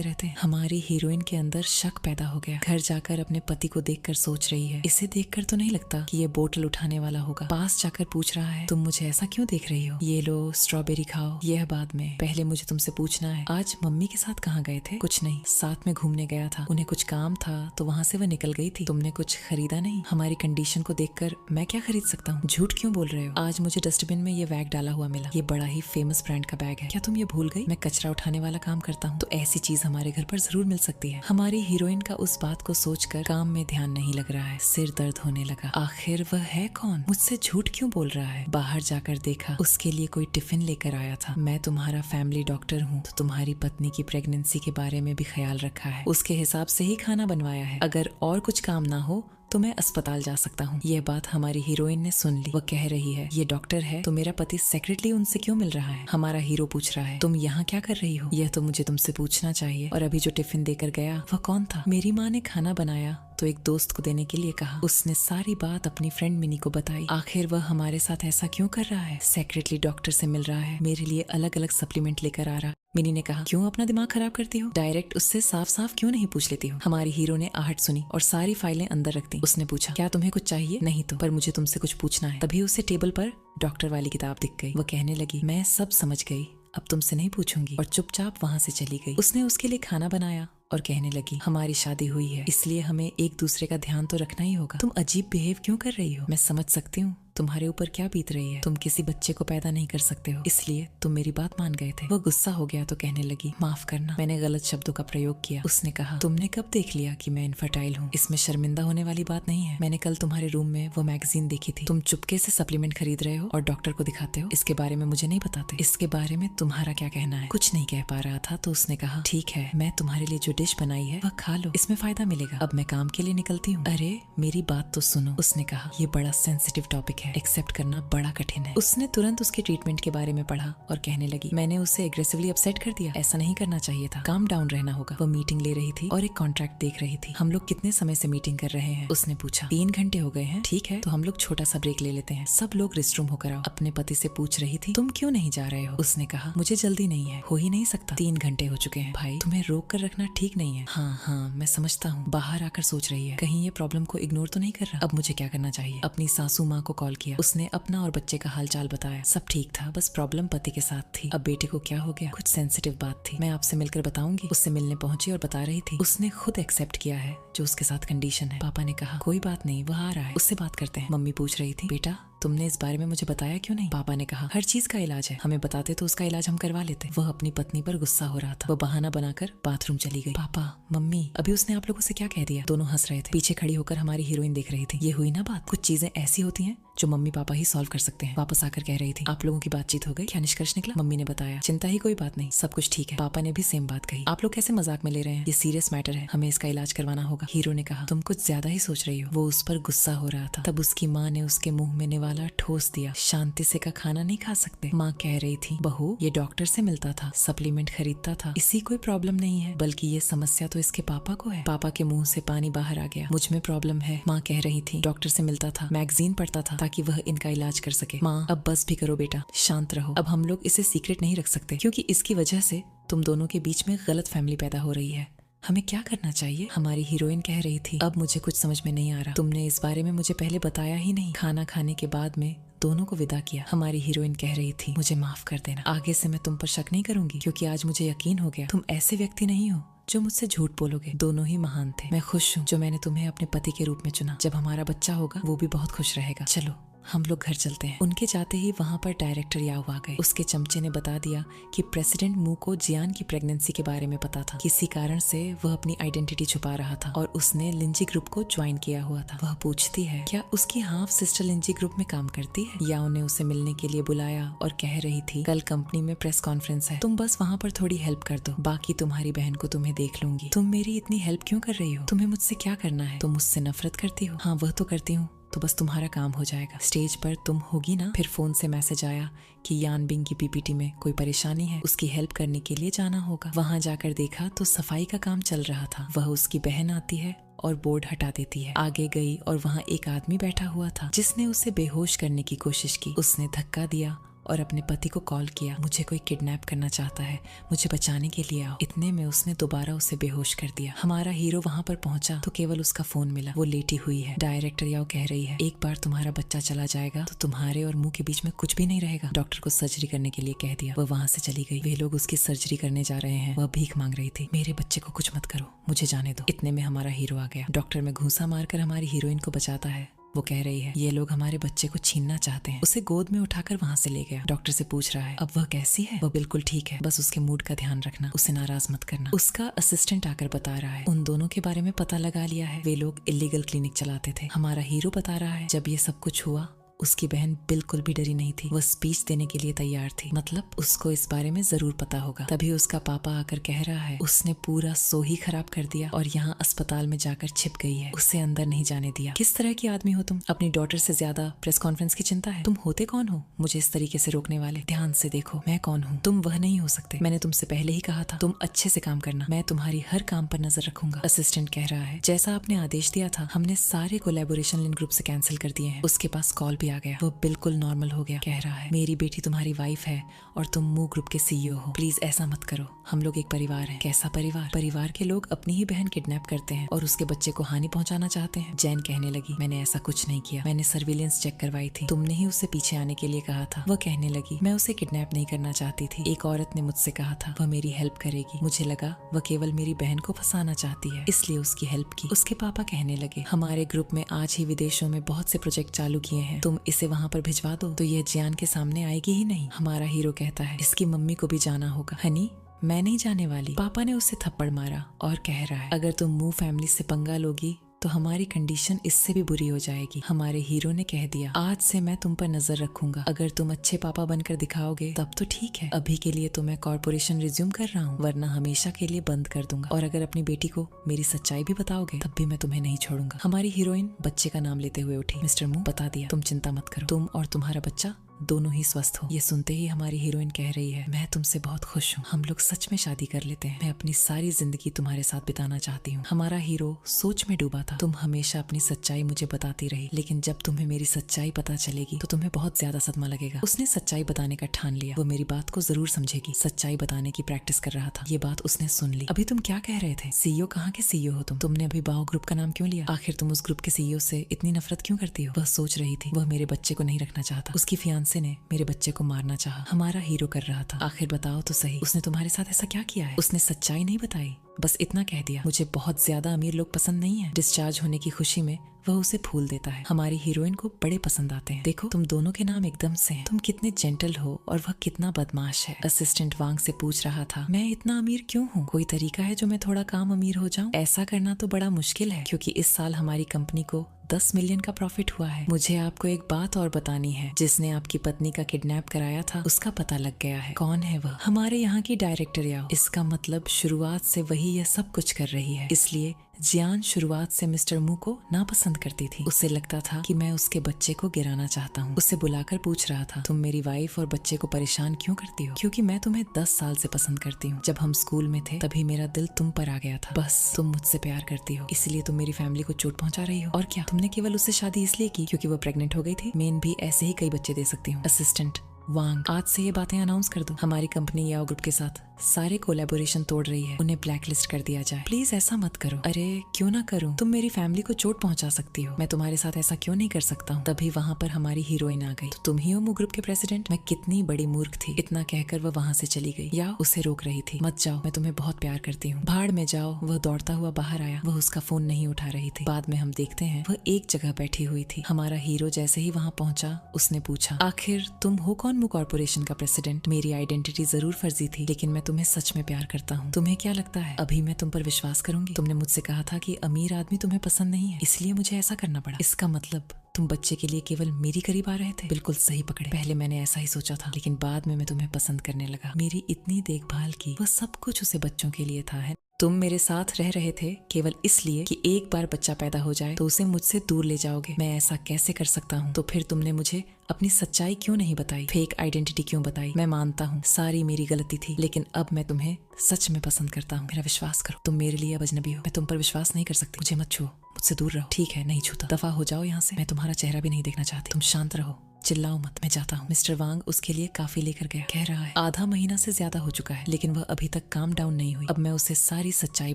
रहते हैं? हमारी हीरोइन के अंदर शक पैदा हो गया। घर जाकर अपने पति को देखकर सोच रही है, इसे देखकर तो नहीं लगता कि ये बोतल उठाने वाला होगा। पास जाकर पूछ रहा है, तुम मुझे ऐसा क्यों देख रही हो? ये लो स्ट्रॉबेरी खाओ। यह बाद में, पहले मुझे तुमसे पूछना है, आज मम्मी के साथ कहाँ गए थे? कुछ नहीं, साथ में घूमने गया था। उन्हें कुछ काम था तो वहाँ से वह निकल गई थी। तुमने कुछ खरीदा नहीं? हमारी कंडीशन को देखकर मैं क्या खरीद सकता हूँ? झूठ क्यों बोल रहे हो? आज मुझे डस्टबिन में ये बैग डाला हुआ मिला। ये बड़ा ही फेमस ब्रांड का बैग है। क्या तुम ये भूल गई? मैं कचरा उठाने वाला काम करता हूँ, तो ऐसी चीज हमारे घर पर जरूर मिल सकती है। हमारी हीरोइन का उस बात को सोचकर काम में ध्यान नहीं लग रहा है। सिर दर्द होने लगा। आखिर वह है कौन? मुझसे झूठ क्यों बोल रहा है? बाहर जाकर देखा, उसके लिए कोई टिफिन लेकर आया था। मैं तुम्हारा फैमिली डॉक्टर हूँ, तो तुम्हारी पत्नी की प्रेगनेंसी के बारे में भी ख्याल रखा है। उसके हिसाब से ही खाना बनवाया है। अगर और कुछ काम ना हो तो मैं अस्पताल जा सकता हूँ। यह बात हमारी हीरोइन ने सुन ली। वह कह रही है, ये डॉक्टर है तो मेरा पति सेक्रेटली उनसे क्यों मिल रहा है? हमारा हीरो पूछ रहा है, तुम यहाँ क्या कर रही हो? यह तो मुझे तुमसे पूछना चाहिए। और अभी जो टिफिन देकर गया वह कौन था? मेरी माँ ने खाना बनाया तो एक दोस्त को देने के लिए कहा। उसने सारी बात अपनी फ्रेंड मिनी को बताई। आखिर वह हमारे साथ ऐसा क्यों कर रहा है? सेक्रेटली डॉक्टर से मिल रहा है, मेरे लिए अलग अलग सप्लीमेंट लेकर आ रहा। मिनी ने कहा, क्यों अपना दिमाग खराब करती हो? डायरेक्ट उससे साफ साफ क्यों नहीं पूछ लेती हो? हमारी हीरो ने आहट सुनी और सारी फाइलें अंदर रख दी। उसने पूछा, क्या तुम्हें कुछ चाहिए? नहीं तो, पर मुझे तुमसे कुछ पूछना है। तभी उसे टेबल पर डॉक्टर वाली किताब दिख गई। वह कहने लगी, मैं सब समझ गई, अब तुमसे नहीं पूछूंगी, और चुपचाप वहाँ से चली गई। उसने उसके लिए खाना बनाया और कहने लगी, हमारी शादी हुई है, इसलिए हमें एक दूसरे का ध्यान तो रखना ही होगा। तुम अजीब बिहेव क्यों कर रही हो? मैं समझ सकती हूँ तुम्हारे ऊपर क्या बीत रही है। तुम किसी बच्चे को पैदा नहीं कर सकते हो, इसलिए तुम मेरी बात मान गए थे। वो गुस्सा हो गया तो कहने लगी, माफ करना, मैंने गलत शब्दों का प्रयोग किया। उसने कहा, तुमने कब देख लिया कि मैं इनफर्टाइल हूँ? इसमें शर्मिंदा होने वाली बात नहीं है। मैंने कल तुम्हारे रूम में वो मैगजीन देखी थी। तुम चुपके से सप्लीमेंट खरीद रहे हो और डॉक्टर को दिखाते हो। इसके बारे में मुझे नहीं बताते। इसके बारे में तुम्हारा क्या कहना है? कुछ नहीं कह पा रहा था तो उसने कहा, ठीक है, मैं तुम्हारे लिए जो डिश बनाई है वह खा लो, इसमें फायदा मिलेगा। अब मैं काम के लिए निकलती हूँ। अरे मेरी बात तो सुनो। उसने कहा, ये बड़ा सेंसिटिव टॉपिक है, एक्सेप्ट करना बड़ा कठिन है। उसने तुरंत उसके ट्रीटमेंट के बारे में पढ़ा और कहने लगी, मैंने उसे एग्रेसिवली अपसेट कर दिया, ऐसा नहीं करना चाहिए था, काम डाउन रहना होगा। वो मीटिंग ले रही थी और एक कॉन्ट्रैक्ट देख रही थी। हम लोग कितने समय से मीटिंग कर रहे हैं? उसने पूछा। 3 घंटे हो गए हैं। ठीक है, तो हम लोग छोटा सा ब्रेक ले लेते हैं। सब लोग रेस्ट रूम होकर आओ। अपने पति से पूछ रही थी, तुम क्यों नहीं जा रहे हो? उसने कहा, मुझे जल्दी नहीं है, हो ही नहीं सकता, 3 घंटे हो चुके हैं। भाई तुम्हें रोक कर रखना ठीक नहीं है। हाँ मैं समझता हूँ। बाहर आकर सोच रही है, कहीं ये प्रॉब्लम को इग्नोर तो नहीं कर रहा। अब मुझे क्या करना चाहिए? अपनी सासू माँ को कॉल किया। उसने अपना और बच्चे का हालचाल बताया। सब ठीक था, बस प्रॉब्लम पति के साथ थी। अब बेटे को क्या हो गया? कुछ सेंसिटिव बात थी, मैं आपसे मिलकर बताऊंगी। उससे मिलने पहुंची और बता रही थी, उसने खुद एक्सेप्ट किया है जो उसके साथ कंडीशन है। पापा ने कहा, कोई बात नहीं, वह आ रहा है, उससे बात करते हैं। मम्मी पूछ रही थी, बेटा तुमने इस बारे में मुझे बताया क्यों नहीं? पापा ने कहा, हर चीज का इलाज है, हमें बताते तो उसका इलाज हम करवा लेते। वह अपनी पत्नी पर गुस्सा हो रहा था। वह बहाना बनाकर बाथरूम चली गई। पापा मम्मी, अभी उसने आप लोगों से क्या कह दिया? दोनों हंस रहे थे। पीछे खड़ी होकर हमारी हीरोइन देख रही थी। ये हुई ना बात। कुछ चीजें ऐसी होती हैं जो मम्मी पापा ही सॉल्व कर सकते हैं। वापस आकर कह रही थी, आप लोगों की बातचीत हो गई? क्या निष्कर्ष निकला? मम्मी ने बताया, चिंता ही कोई बात नहीं, सब कुछ ठीक है। पापा ने भी सेम बात कही। आप लोग कैसे मजाक में ले रहे हैं? ये सीरियस मैटर है, हमें इसका इलाज करवाना होगा। हीरो ने कहा, तुम कुछ ज्यादा ही सोच रही हो। वो उस पर गुस्सा हो रहा था। तब उसकी माँ ने उसके मुंह में निवाला ठोस दिया। शांति से का खाना नहीं खा सकते? माँ कह रही थी, बहू ये डॉक्टर से मिलता था, सप्लीमेंट खरीदता था, इसी कोई प्रॉब्लम नहीं है, बल्कि ये समस्या तो इसके पापा को है। पापा के मुंह से पानी बाहर आ गया। मुझ में प्रॉब्लम है। माँ कह रही थी, डॉक्टर से मिलता था, मैगजीन पढ़ता था ताकि वह इनका इलाज कर सके। माँ अब बस भी करो बेटा, शांत रहो। अब हम लोग इसे सीक्रेट नहीं रख सकते, क्योंकि इसकी वजह से तुम दोनों के बीच में गलत फैमिली पैदा हो रही है। हमें क्या करना चाहिए? हमारी हीरोइन कह रही थी, अब मुझे कुछ समझ में नहीं आ रहा, तुमने इस बारे में मुझे पहले बताया ही नहीं। खाना खाने के बाद में दोनों को विदा किया। हमारी हीरोइन कह रही थी, मुझे माफ कर देना, आगे से मैं तुम पर शक नहीं करूंगी, क्योंकि आज मुझे यकीन हो गया तुम ऐसे व्यक्ति नहीं हो जो मुझसे झूठ बोलोगे। दोनों ही महान थे। मैं खुश हूँ जो मैंने तुम्हें अपने पति के रूप में चुना। जब हमारा बच्चा होगा वो भी बहुत खुश रहेगा। चलो हम लोग घर चलते हैं। उनके जाते ही वहाँ पर डायरेक्टर याओ आ गए। उसके चमचे ने बता दिया कि प्रेसिडेंट मू को जियान की प्रेगनेंसी के बारे में पता था। किसी कारण से वह अपनी आइडेंटिटी छुपा रहा था और उसने लिंजी ग्रुप को ज्वाइन किया हुआ था। वह पूछती है क्या उसकी हाफ सिस्टर लिंजी ग्रुप में काम करती है। याओ ने उसे मिलने के लिए बुलाया और कह रही थी कल कंपनी में प्रेस कॉन्फ्रेंस है, तुम बस वहाँ पर थोड़ी हेल्प कर दो, बाकी तुम्हारी बहन को तुम्हें देख लूंगी। तुम मेरी इतनी हेल्प क्यों कर रही हो? तुम्हें मुझसे क्या करना है? तुम मुझसे नफरत करती हो? हाँ वह तो करती हूँ, तो बस तुम्हारा काम हो जाएगा। स्टेज पर तुम होगी ना। फिर फोन से मैसेज आया कि यान बिंग की पीपीटी में कोई परेशानी है, उसकी हेल्प करने के लिए जाना होगा। वहां जाकर देखा तो सफाई का काम चल रहा था। वह उसकी बहन आती है और बोर्ड हटा देती है। आगे गई और वहां एक आदमी बैठा हुआ था जिसने उसे बेहोश करने की कोशिश की। उसने धक्का दिया और अपने पति को कॉल किया, मुझे कोई किडनैप करना चाहता है, मुझे बचाने के लिए आओ। इतने में उसने दोबारा उसे बेहोश कर दिया। हमारा हीरो वहाँ पर पहुंचा तो केवल उसका फोन मिला। वो लेटी हुई है। डायरेक्टर याओ कह रही है एक बार तुम्हारा बच्चा चला जाएगा तो तुम्हारे और मुंह के बीच में कुछ भी नहीं रहेगा। डॉक्टर को सर्जरी करने के लिए कह दिया। वह वहाँ से चली गई। वे लोग उसकी सर्जरी करने जा रहे हैं। वह भीख मांग रही थी, मेरे बच्चे को कुछ मत करो, मुझे जाने दो। इतने में हमारा हीरो आ गया। डॉक्टर में घूंसा मारकर हमारी हीरोइन को बचाता है। वो कह रही है ये लोग हमारे बच्चे को छीनना चाहते हैं। उसे गोद में उठाकर वहाँ से ले गया। डॉक्टर से पूछ रहा है अब वह कैसी है। वो बिल्कुल ठीक है, बस उसके मूड का ध्यान रखना, उसे नाराज मत करना। उसका असिस्टेंट आकर बता रहा है उन दोनों के बारे में पता लगा लिया है, वे लोग इलीगल क्लिनिक चलाते थे। हमारा हीरो बता रहा है जब ये सब कुछ हुआ उसकी बहन बिल्कुल भी डरी नहीं थी। वह स्पीच देने के लिए तैयार थी, मतलब उसको इस बारे में जरूर पता होगा। तभी उसका पापा आकर कह रहा है उसने पूरा शो ही खराब कर दिया और यहाँ अस्पताल में जाकर छिप गई है, उसे अंदर नहीं जाने दिया। किस तरह की आदमी हो तुम? अपनी डॉटर से ज्यादा प्रेस कॉन्फ्रेंस की चिंता है? तुम होते कौन हो मुझे इस तरीके से रोकने वाले? ध्यान से देखो मैं कौन हूँ। तुम वह नहीं हो सकते। मैंने तुमसे पहले ही कहा था तुम अच्छे से काम करना, मैं तुम्हारी हर काम पर नजर रखूंगा। असिस्टेंट कह रहा है जैसा आपने आदेश दिया था हमने सारे कोलैबोरेशन लिन ग्रुप से कैंसिल कर दिए हैं। उसके पास कॉल भी आ गया। वो बिल्कुल नॉर्मल हो गया। कह रहा है मेरी बेटी तुम्हारी वाइफ है और तुम मू ग्रुप के सीईओ हो, प्लीज ऐसा मत करो, हम लोग एक परिवार हैं। कैसा परिवार? परिवार के लोग अपनी ही बहन किडनैप करते हैं और उसके बच्चे को हानि पहुंचाना चाहते हैं। जैन कहने लगी मैंने ऐसा कुछ नहीं किया, मैंने सर्विलेंस चेक करवाई थी, तुमने ही उसे पीछे आने के लिए कहा था। वह कहने लगी मैं उसे किडनैप नहीं करना चाहती थी, एक औरत ने मुझसे कहा था वह मेरी हेल्प करेगी, मुझे लगा वह केवल मेरी बहन को फंसाना चाहती है इसलिए उसकी हेल्प की। उसके पापा कहने लगे हमारे ग्रुप में आज ही विदेशों में बहुत से प्रोजेक्ट चालू किए हैं, तुम इसे वहाँ पर भिजवा दो तो यह जियान के सामने आएगी ही नहीं। हमारा हीरो कहता है इसकी मम्मी को भी जाना होगा। हनी मैं नहीं जाने वाली। पापा ने उसे थप्पड़ मारा और कह रहा है अगर तुम मू फैमिली से पंगा लोगी तो हमारी कंडीशन इससे भी बुरी हो जाएगी। हमारे हीरो ने कह दिया आज से मैं तुम पर नजर रखूंगा, अगर तुम अच्छे पापा बनकर दिखाओगे तब तो ठीक है, अभी के लिए तो मैं कॉर्पोरेशन रिज्यूम कर रहा हूँ वरना हमेशा के लिए बंद कर दूंगा, और अगर अपनी बेटी को मेरी सच्चाई भी बताओगे तब भी मैं तुम्हें नहीं छोड़ूंगा। हमारी हीरोइन बच्चे का नाम लेते हुए उठी। मिस्टर मू बता दिया तुम चिंता मत करो, तुम और तुम्हारा बच्चा दोनों ही स्वस्थ हो। ये सुनते ही हमारी हीरोइन कह रही है मैं तुमसे बहुत खुश हूँ, हम लोग सच में शादी कर लेते हैं, मैं अपनी सारी जिंदगी तुम्हारे साथ बिताना चाहती हूँ। हमारा हीरो सोच में डूबा था। तुम हमेशा अपनी सच्चाई मुझे बताती रही, लेकिन जब तुम्हें मेरी सच्चाई पता चलेगी तो तुम्हें बहुत ज्यादा सदमा लगेगा। उसने सच्चाई बताने का ठान लिया, वो मेरी बात को जरूर समझेगी। सच्चाई बताने की प्रैक्टिस कर रहा था। ये बात उसने सुन ली। अभी तुम क्या कह रहे थे? सीईओ कहाँ के सीईओ हो तुमने अभी बाओ ग्रुप का नाम क्यों लिया? आखिर तुम उस ग्रुप के सीईओ से इतनी नफरत क्यों करती हो? वह सोच रही थी वह मेरे बच्चे को नहीं रखना चाहता, उसकी फियांसे ने मेरे बच्चे को मारना चाहा। हमारा हीरो कर रहा था आखिर बताओ तो सही उसने तुम्हारे साथ ऐसा क्या किया है? उसने सच्चाई नहीं बताई, बस इतना कह दिया मुझे बहुत ज्यादा अमीर लोग पसंद नहीं है। डिस्चार्ज होने की खुशी में वह उसे फूल देता है। हमारी हीरोइन को बड़े पसंद आते हैं। देखो तुम दोनों के नाम एकदम से हैं, तुम कितने जेंटल हो और वह कितना बदमाश है। असिस्टेंट वांग से पूछ रहा था मैं इतना अमीर क्यों हूँ? कोई तरीका है जो मैं थोड़ा काम अमीर हो जाऊँ? ऐसा करना तो बड़ा मुश्किल है क्योंकि इस साल हमारी कंपनी को 10 मिलियन का प्रॉफिट हुआ है। मुझे आपको एक बात और बतानी है, जिसने आपकी पत्नी का किडनैप कराया था उसका पता लग गया है। कौन है वह? हमारे यहाँ की डायरेक्टर याओ। इसका मतलब शुरुआत से वही यह सब कुछ कर रही है। इसलिए जियान शुरुआत से मिस्टर मू को नापसंद करती थी। उसे लगता था कि मैं उसके बच्चे को गिराना चाहता हूँ। उसे बुलाकर पूछ रहा था तुम मेरी वाइफ और बच्चे को परेशान क्यों करती हो? क्योंकि मैं तुम्हें 10 साल से पसंद करती हूँ। जब हम स्कूल में थे तभी मेरा दिल तुम पर आ गया था। बस तुम मुझसे प्यार करती हो इसलिए तुम मेरी फैमिली को चोट पहुंचा रही हो। और क्या तुमने केवल उससे शादी इसलिए की क्योंकि वो प्रेग्नेंट हो गई थी? मैं भी ऐसे ही कई बच्चे दे सकती हूँ। असिस्टेंट वांग, आज से ये बातें अनाउंस कर दो। हमारी कंपनी याओ ग्रुप के साथ सारे कोलैबोरेशन तोड़ रही है, उन्हें ब्लैकलिस्ट कर दिया जाए। प्लीज ऐसा मत करो। अरे क्यों ना करूं, तुम मेरी फैमिली को चोट पहुंचा सकती हो, मैं तुम्हारे साथ ऐसा क्यों नहीं कर सकता हूँ। तभी वहाँ पर हमारी हीरोइन आ गई। तो तुम ही हो मू ग्रुप के प्रेसिडेंट। मैं कितनी बड़ी मूर्ख थी। इतना कहकर वह वहाँ से चली गई। याओ उसे रोक रही थी, मत जाओ, मैं तुम्हें बहुत प्यार करती हूँ, भाड़ में जाओ। वह दौड़ता हुआ बाहर आया। वह उसका फोन नहीं उठा रही थी। बाद में हम देखते हैं वह एक जगह बैठी हुई थी। हमारा हीरो जैसे ही वहाँ पहुंचा, उसने पूछा, आखिर तुम हो कौन मू कॉर्पोरेशन का प्रेसिडेंट। मेरी आइडेंटिटी जरूर फर्जी थी, लेकिन मैं तुम्हें सच में प्यार करता हूँ। तुम्हें क्या लगता है अभी मैं तुम पर विश्वास करूंगी। तुमने मुझसे कहा था कि अमीर आदमी तुम्हें पसंद नहीं है, इसलिए मुझे ऐसा करना पड़ा। इसका मतलब तुम बच्चे के लिए केवल मेरी करीब आ रहे थे। बिल्कुल सही पकड़े। पहले मैंने ऐसा ही सोचा था, लेकिन बाद में मैं तुम्हें पसंद करने लगा। मेरी इतनी देखभाल की, वह सब कुछ उसे बच्चों के लिए था। है तुम मेरे साथ रह रहे थे केवल इसलिए कि एक बार बच्चा पैदा हो जाए तो उसे मुझसे दूर ले जाओगे। मैं ऐसा कैसे कर सकता हूँ। तो फिर तुमने मुझे अपनी सच्चाई क्यों नहीं बताई, फेक आइडेंटिटी क्यों बताई। मैं मानता हूँ सारी मेरी गलती थी, लेकिन अब मैं तुम्हें सच में पसंद करता हूँ। मेरा विश्वास करो, तुम मेरे लिए अब अजनबी हो। मैं तुम पर विश्वास नहीं कर सकती। मुझे मत छुओ, मुझसे दूर रहो। ठीक है, नहीं छूता। दफा हो जाओ यहाँ से। मैं तुम्हारा चेहरा भी नहीं देखना चाहती। तुम शांत रहो, चिल्लाओ मत, मैं जाता हूँ। मिस्टर वांग उसके लिए काफी लेकर गया। कह रहा है आधा महीना से ज्यादा हो चुका है, लेकिन वह अभी तक काम डाउन नहीं हुई। अब मैं उसे सारी सच्चाई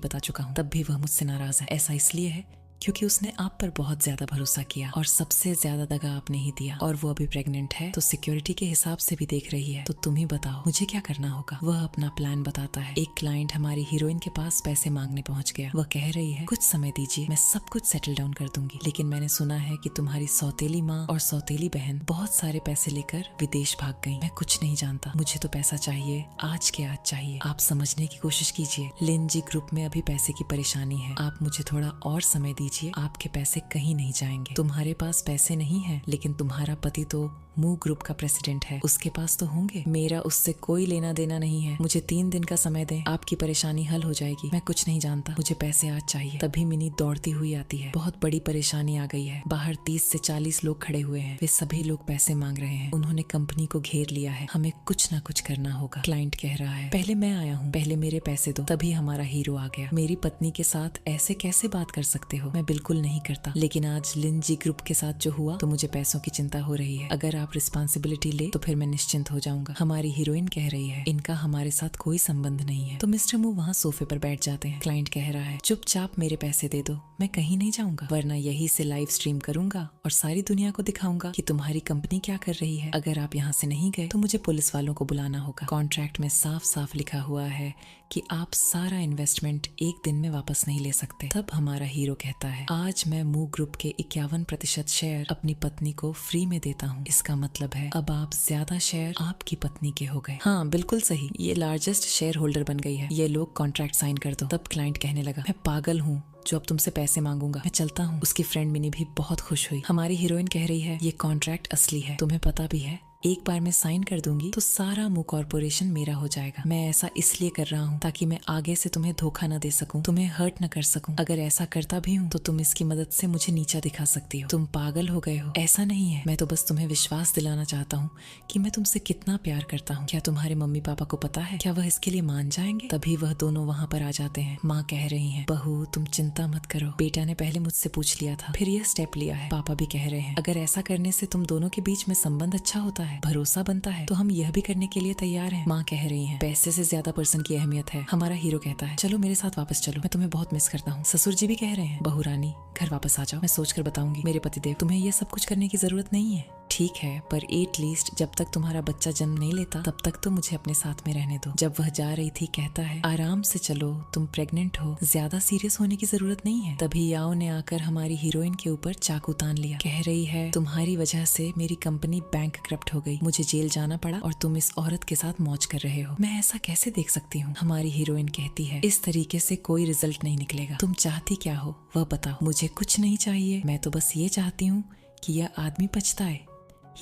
बता चुका हूँ, तब भी वह मुझसे नाराज है। ऐसा इसलिए है क्योंकि उसने आप पर बहुत ज्यादा भरोसा किया और सबसे ज्यादा दगा आपने ही दिया। और वो अभी प्रेग्नेंट है, तो सिक्योरिटी के हिसाब से भी देख रही है। तो तुम ही बताओ मुझे क्या करना होगा। वह अपना प्लान बताता है। एक क्लाइंट हमारी हीरोइन के पास पैसे मांगने पहुंच गया। वह कह रही है कुछ समय दीजिए, मैं सब कुछ सेटल डाउन कर दूंगी। लेकिन मैंने सुना है कि तुम्हारी सौतेली माँ और सौतेली बहन बहुत सारे पैसे लेकर विदेश भाग गई। मैं कुछ नहीं जानता, मुझे तो पैसा चाहिए, आज के आज चाहिए। आप समझने की कोशिश कीजिए। लिन जी ग्रुप में अभी पैसे की परेशानी है, आप मुझे थोड़ा और समय दीजिए। आपके पैसे कहीं नहीं जाएंगे। तुम्हारे पास पैसे नहीं है, लेकिन तुम्हारा पति तो मू ग्रुप का प्रेसिडेंट है, उसके पास तो होंगे। मेरा उससे कोई लेना देना नहीं है। मुझे 3 दिन का समय दें, आपकी परेशानी हल हो जाएगी। मैं कुछ नहीं जानता, मुझे पैसे आज चाहिए। तभी मिनी दौड़ती हुई आती है। बहुत बड़ी परेशानी आ गई है। बाहर 30 से 40 लोग खड़े हुए हैं। वे सभी लोग पैसे मांग रहे हैं। उन्होंने कंपनी को घेर लिया है। हमें कुछ ना कुछ करना होगा। क्लाइंट कह रहा है पहले मैं आया हूँ, पहले मेरे पैसे दो। तभी हमारा हीरो आ गया। मेरी पत्नी के साथ ऐसे कैसे बात कर सकते हो। मैं बिल्कुल नहीं करता, लेकिन आज लिन जी ग्रुप के साथ जो हुआ तो मुझे पैसों की चिंता हो रही है। अगर आप रिस्पॉन्सिबिलिटी ले तो फिर मैं निश्चिंत हो जाऊंगा। हमारी हीरोइन कह रही है इनका हमारे साथ कोई संबंध नहीं है। तो मिस्टर मू वहाँ सोफे पर बैठ जाते हैं। क्लाइंट कह रहा है चुपचाप मेरे पैसे दे दो, मैं कहीं नहीं जाऊंगा, वरना यही से लाइव स्ट्रीम करूंगा और सारी दुनिया को दिखाऊंगा कि तुम्हारी कंपनी क्या कर रही है। अगर आप यहाँ से नहीं गए तो मुझे पुलिस वालों को बुलाना होगा। कॉन्ट्रैक्ट में साफ साफ लिखा हुआ है कि आप सारा इन्वेस्टमेंट एक दिन में वापस नहीं ले सकते। तब हमारा हीरो कहता है आज मैं मू ग्रुप के 51% शेयर अपनी पत्नी को फ्री में देता हूँ। इसका मतलब है अब आप ज्यादा शेयर आपकी पत्नी के हो गए। हाँ बिल्कुल सही, ये लार्जेस्ट शेयर होल्डर बन गई है। ये लोग कॉन्ट्रैक्ट साइन कर दो। तब क्लाइंट कहने लगा मैं पागल हूँ जो अब तुमसे पैसे मांगूंगा, मैं चलता हूँ। उसकी फ्रेंड मिनी भी बहुत खुश हुई। हमारी हीरोइन कह रही है ये कॉन्ट्रैक्ट असली है, तुम्हें पता भी है। एक बार मैं साइन कर दूंगी तो सारा मू कॉर्पोरेशन मेरा हो जाएगा। मैं ऐसा इसलिए कर रहा हूँ ताकि मैं आगे से तुम्हें धोखा न दे सकूं, तुम्हें हर्ट न कर सकूं। अगर ऐसा करता भी हूँ तो तुम इसकी मदद से मुझे नीचा दिखा सकती हो। तुम पागल हो गए हो। ऐसा नहीं है, मैं तो बस तुम्हें विश्वास दिलाना चाहता हूँ कि मैं तुमसे कितना प्यार करता हूँ। क्या तुम्हारे मम्मी पापा को पता है? क्या वह इसके लिए मान जाएंगे? तभी वह दोनों वहाँ पर आ जाते हैं। माँ कह रही है बहू तुम चिंता मत करो, बेटा ने पहले मुझसे पूछ लिया था, फिर यह स्टेप लिया है। पापा भी कह रहे हैं अगर ऐसा करने से तुम दोनों के बीच में संबंध अच्छा होता है, भरोसा बनता है, तो हम यह भी करने के लिए तैयार हैं। माँ कह रही हैं पैसे से ज्यादा पर्सन की अहमियत है। हमारा हीरो कहता है चलो मेरे साथ वापस चलो, मैं तुम्हें बहुत मिस करता हूँ। ससुर जी भी कह रहे हैं बहू रानी घर वापस आ जाओ, मैं सोच कर बताऊंगी। मेरे पतिदेव तुम्हें यह सब कुछ करने की जरूरत नहीं है। ठीक है, पर एटलीस्ट जब तक तुम्हारा बच्चा जन्म नहीं लेता तब तक तो मुझे अपने साथ में रहने दो। जब वह जा रही थी कहता है आराम से चलो, तुम प्रेग्नेंट हो, ज्यादा सीरियस होने की जरूरत नहीं है। तभी याओ ने आकर हमारी हीरोइन के ऊपर चाकू तान लिया। कह रही है तुम्हारी वजह से मेरी कंपनी बैंक करप्ट हो गई, मुझे जेल जाना पड़ा और तुम इस औरत के साथ मौज कर रहे हो। मैं ऐसा कैसे देख सकती हूँ? हमारी हीरोइन कहती है इस तरीके से कोई रिजल्ट नहीं निकलेगा। तुम चाहती क्या हो वह बताओ। मुझे कुछ नहीं चाहिए, मैं तो बस ये चाहती हूँ कि यह आदमी पछताए।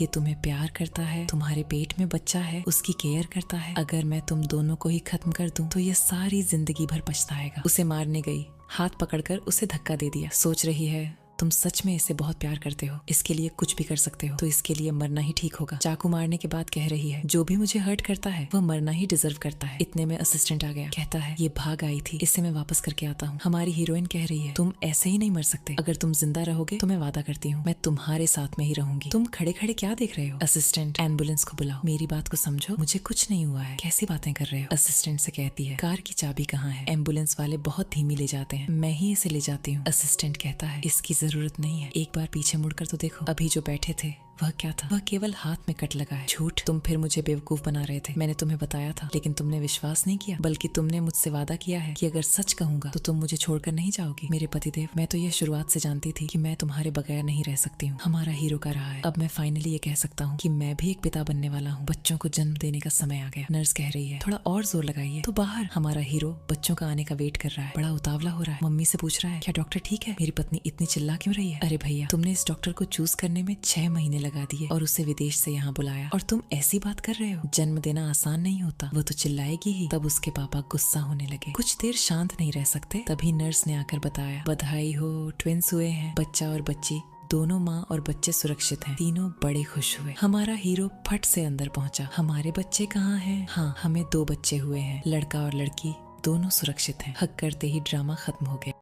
ये तुम्हें प्यार करता है, तुम्हारे पेट में बच्चा है, उसकी केयर करता है। अगर मैं तुम दोनों को ही खत्म कर दूं तो ये सारी जिंदगी भर पछताएगा। उसे मारने गई, हाथ पकड़कर उसे धक्का दे दिया। सोच रही है तुम सच में इसे बहुत प्यार करते हो, इसके लिए कुछ भी कर सकते हो, तो इसके लिए मरना ही ठीक होगा। चाकू मारने के बाद कह रही है, जो भी मुझे हर्ट करता है वह मरना ही डिजर्व करता है। इतने में असिस्टेंट आ गया, कहता है ये भाग आई थी, इसे मैं वापस करके आता हूँ। हमारी हीरोइन कह रही है, तुम ऐसे ही नहीं मर सकते, अगर तुम जिंदा रहोगे तो मैं वादा करती हूँ मैं तुम्हारे साथ में ही रहूंगी। तुम खड़े खड़े क्या देख रहे हो? असिस्टेंट, एम्बुलेंस को बुलाओ, मेरी बात को समझो, मुझे कुछ नहीं हुआ है, कैसी बातें कर रहे हो? असिस्टेंट से कहती है, कार की चाबी कहाँ है? एम्बुलेंस वाले बहुत धीमी ले जाते हैं, मैं ही इसे ले जाती हूँ। असिस्टेंट कहता है, इसकी जरूरत नहीं है, एक बार पीछे मुड़कर तो देखो, अभी जो बैठे थे वह क्या था? वह केवल हाथ में कट लगा है। झूठ, तुम फिर मुझे बेवकूफ बना रहे थे, मैंने तुम्हें बताया था लेकिन तुमने विश्वास नहीं किया, बल्कि तुमने मुझसे वादा किया है कि अगर सच कहूंगा तो तुम मुझे छोड़कर नहीं जाओगी। मेरे पतिदेव, मैं तो यह शुरुआत से जानती थी कि मैं तुम्हारे बगैर नहीं रह सकती हूँ। हमारा हीरो का रहा है, अब मैं फाइनली ये कह सकता हूँ कि मैं भी एक पिता बनने वाला हूँ, बच्चों को जन्म देने का समय आ गया। नर्स कह रही है, थोड़ा और जोर लगाइए। तो बाहर हमारा हीरो बच्चों का आने का वेट कर रहा है, बड़ा उतावला हो रहा है। मम्मी से पूछ रहा है, क्या डॉक्टर ठीक है? मेरी पत्नी इतनी चिल्ला क्यों रही है? अरे भैया, तुमने इस डॉक्टर को चूज करने में 6 महीने लगा दिए और उसे विदेश से यहाँ बुलाया, और तुम ऐसी बात कर रहे हो? जन्म देना आसान नहीं होता, वो तो चिल्लाएगी ही। तब उसके पापा गुस्सा होने लगे, कुछ देर शांत नहीं रह सकते। तभी नर्स ने आकर बताया, बधाई हो, ट्विंस हुए हैं, बच्चा और बच्ची दोनों, माँ और बच्चे सुरक्षित हैं। तीनों बड़े खुश हुए। हमारा हीरो फट से अंदर पहुंचा, हमारे बच्चे कहाँ हैं? हाँ, हमें 2 बच्चे हुए हैं, लड़का और लड़की, दोनों सुरक्षित हैं। हक करते ही ड्रामा खत्म हो गया।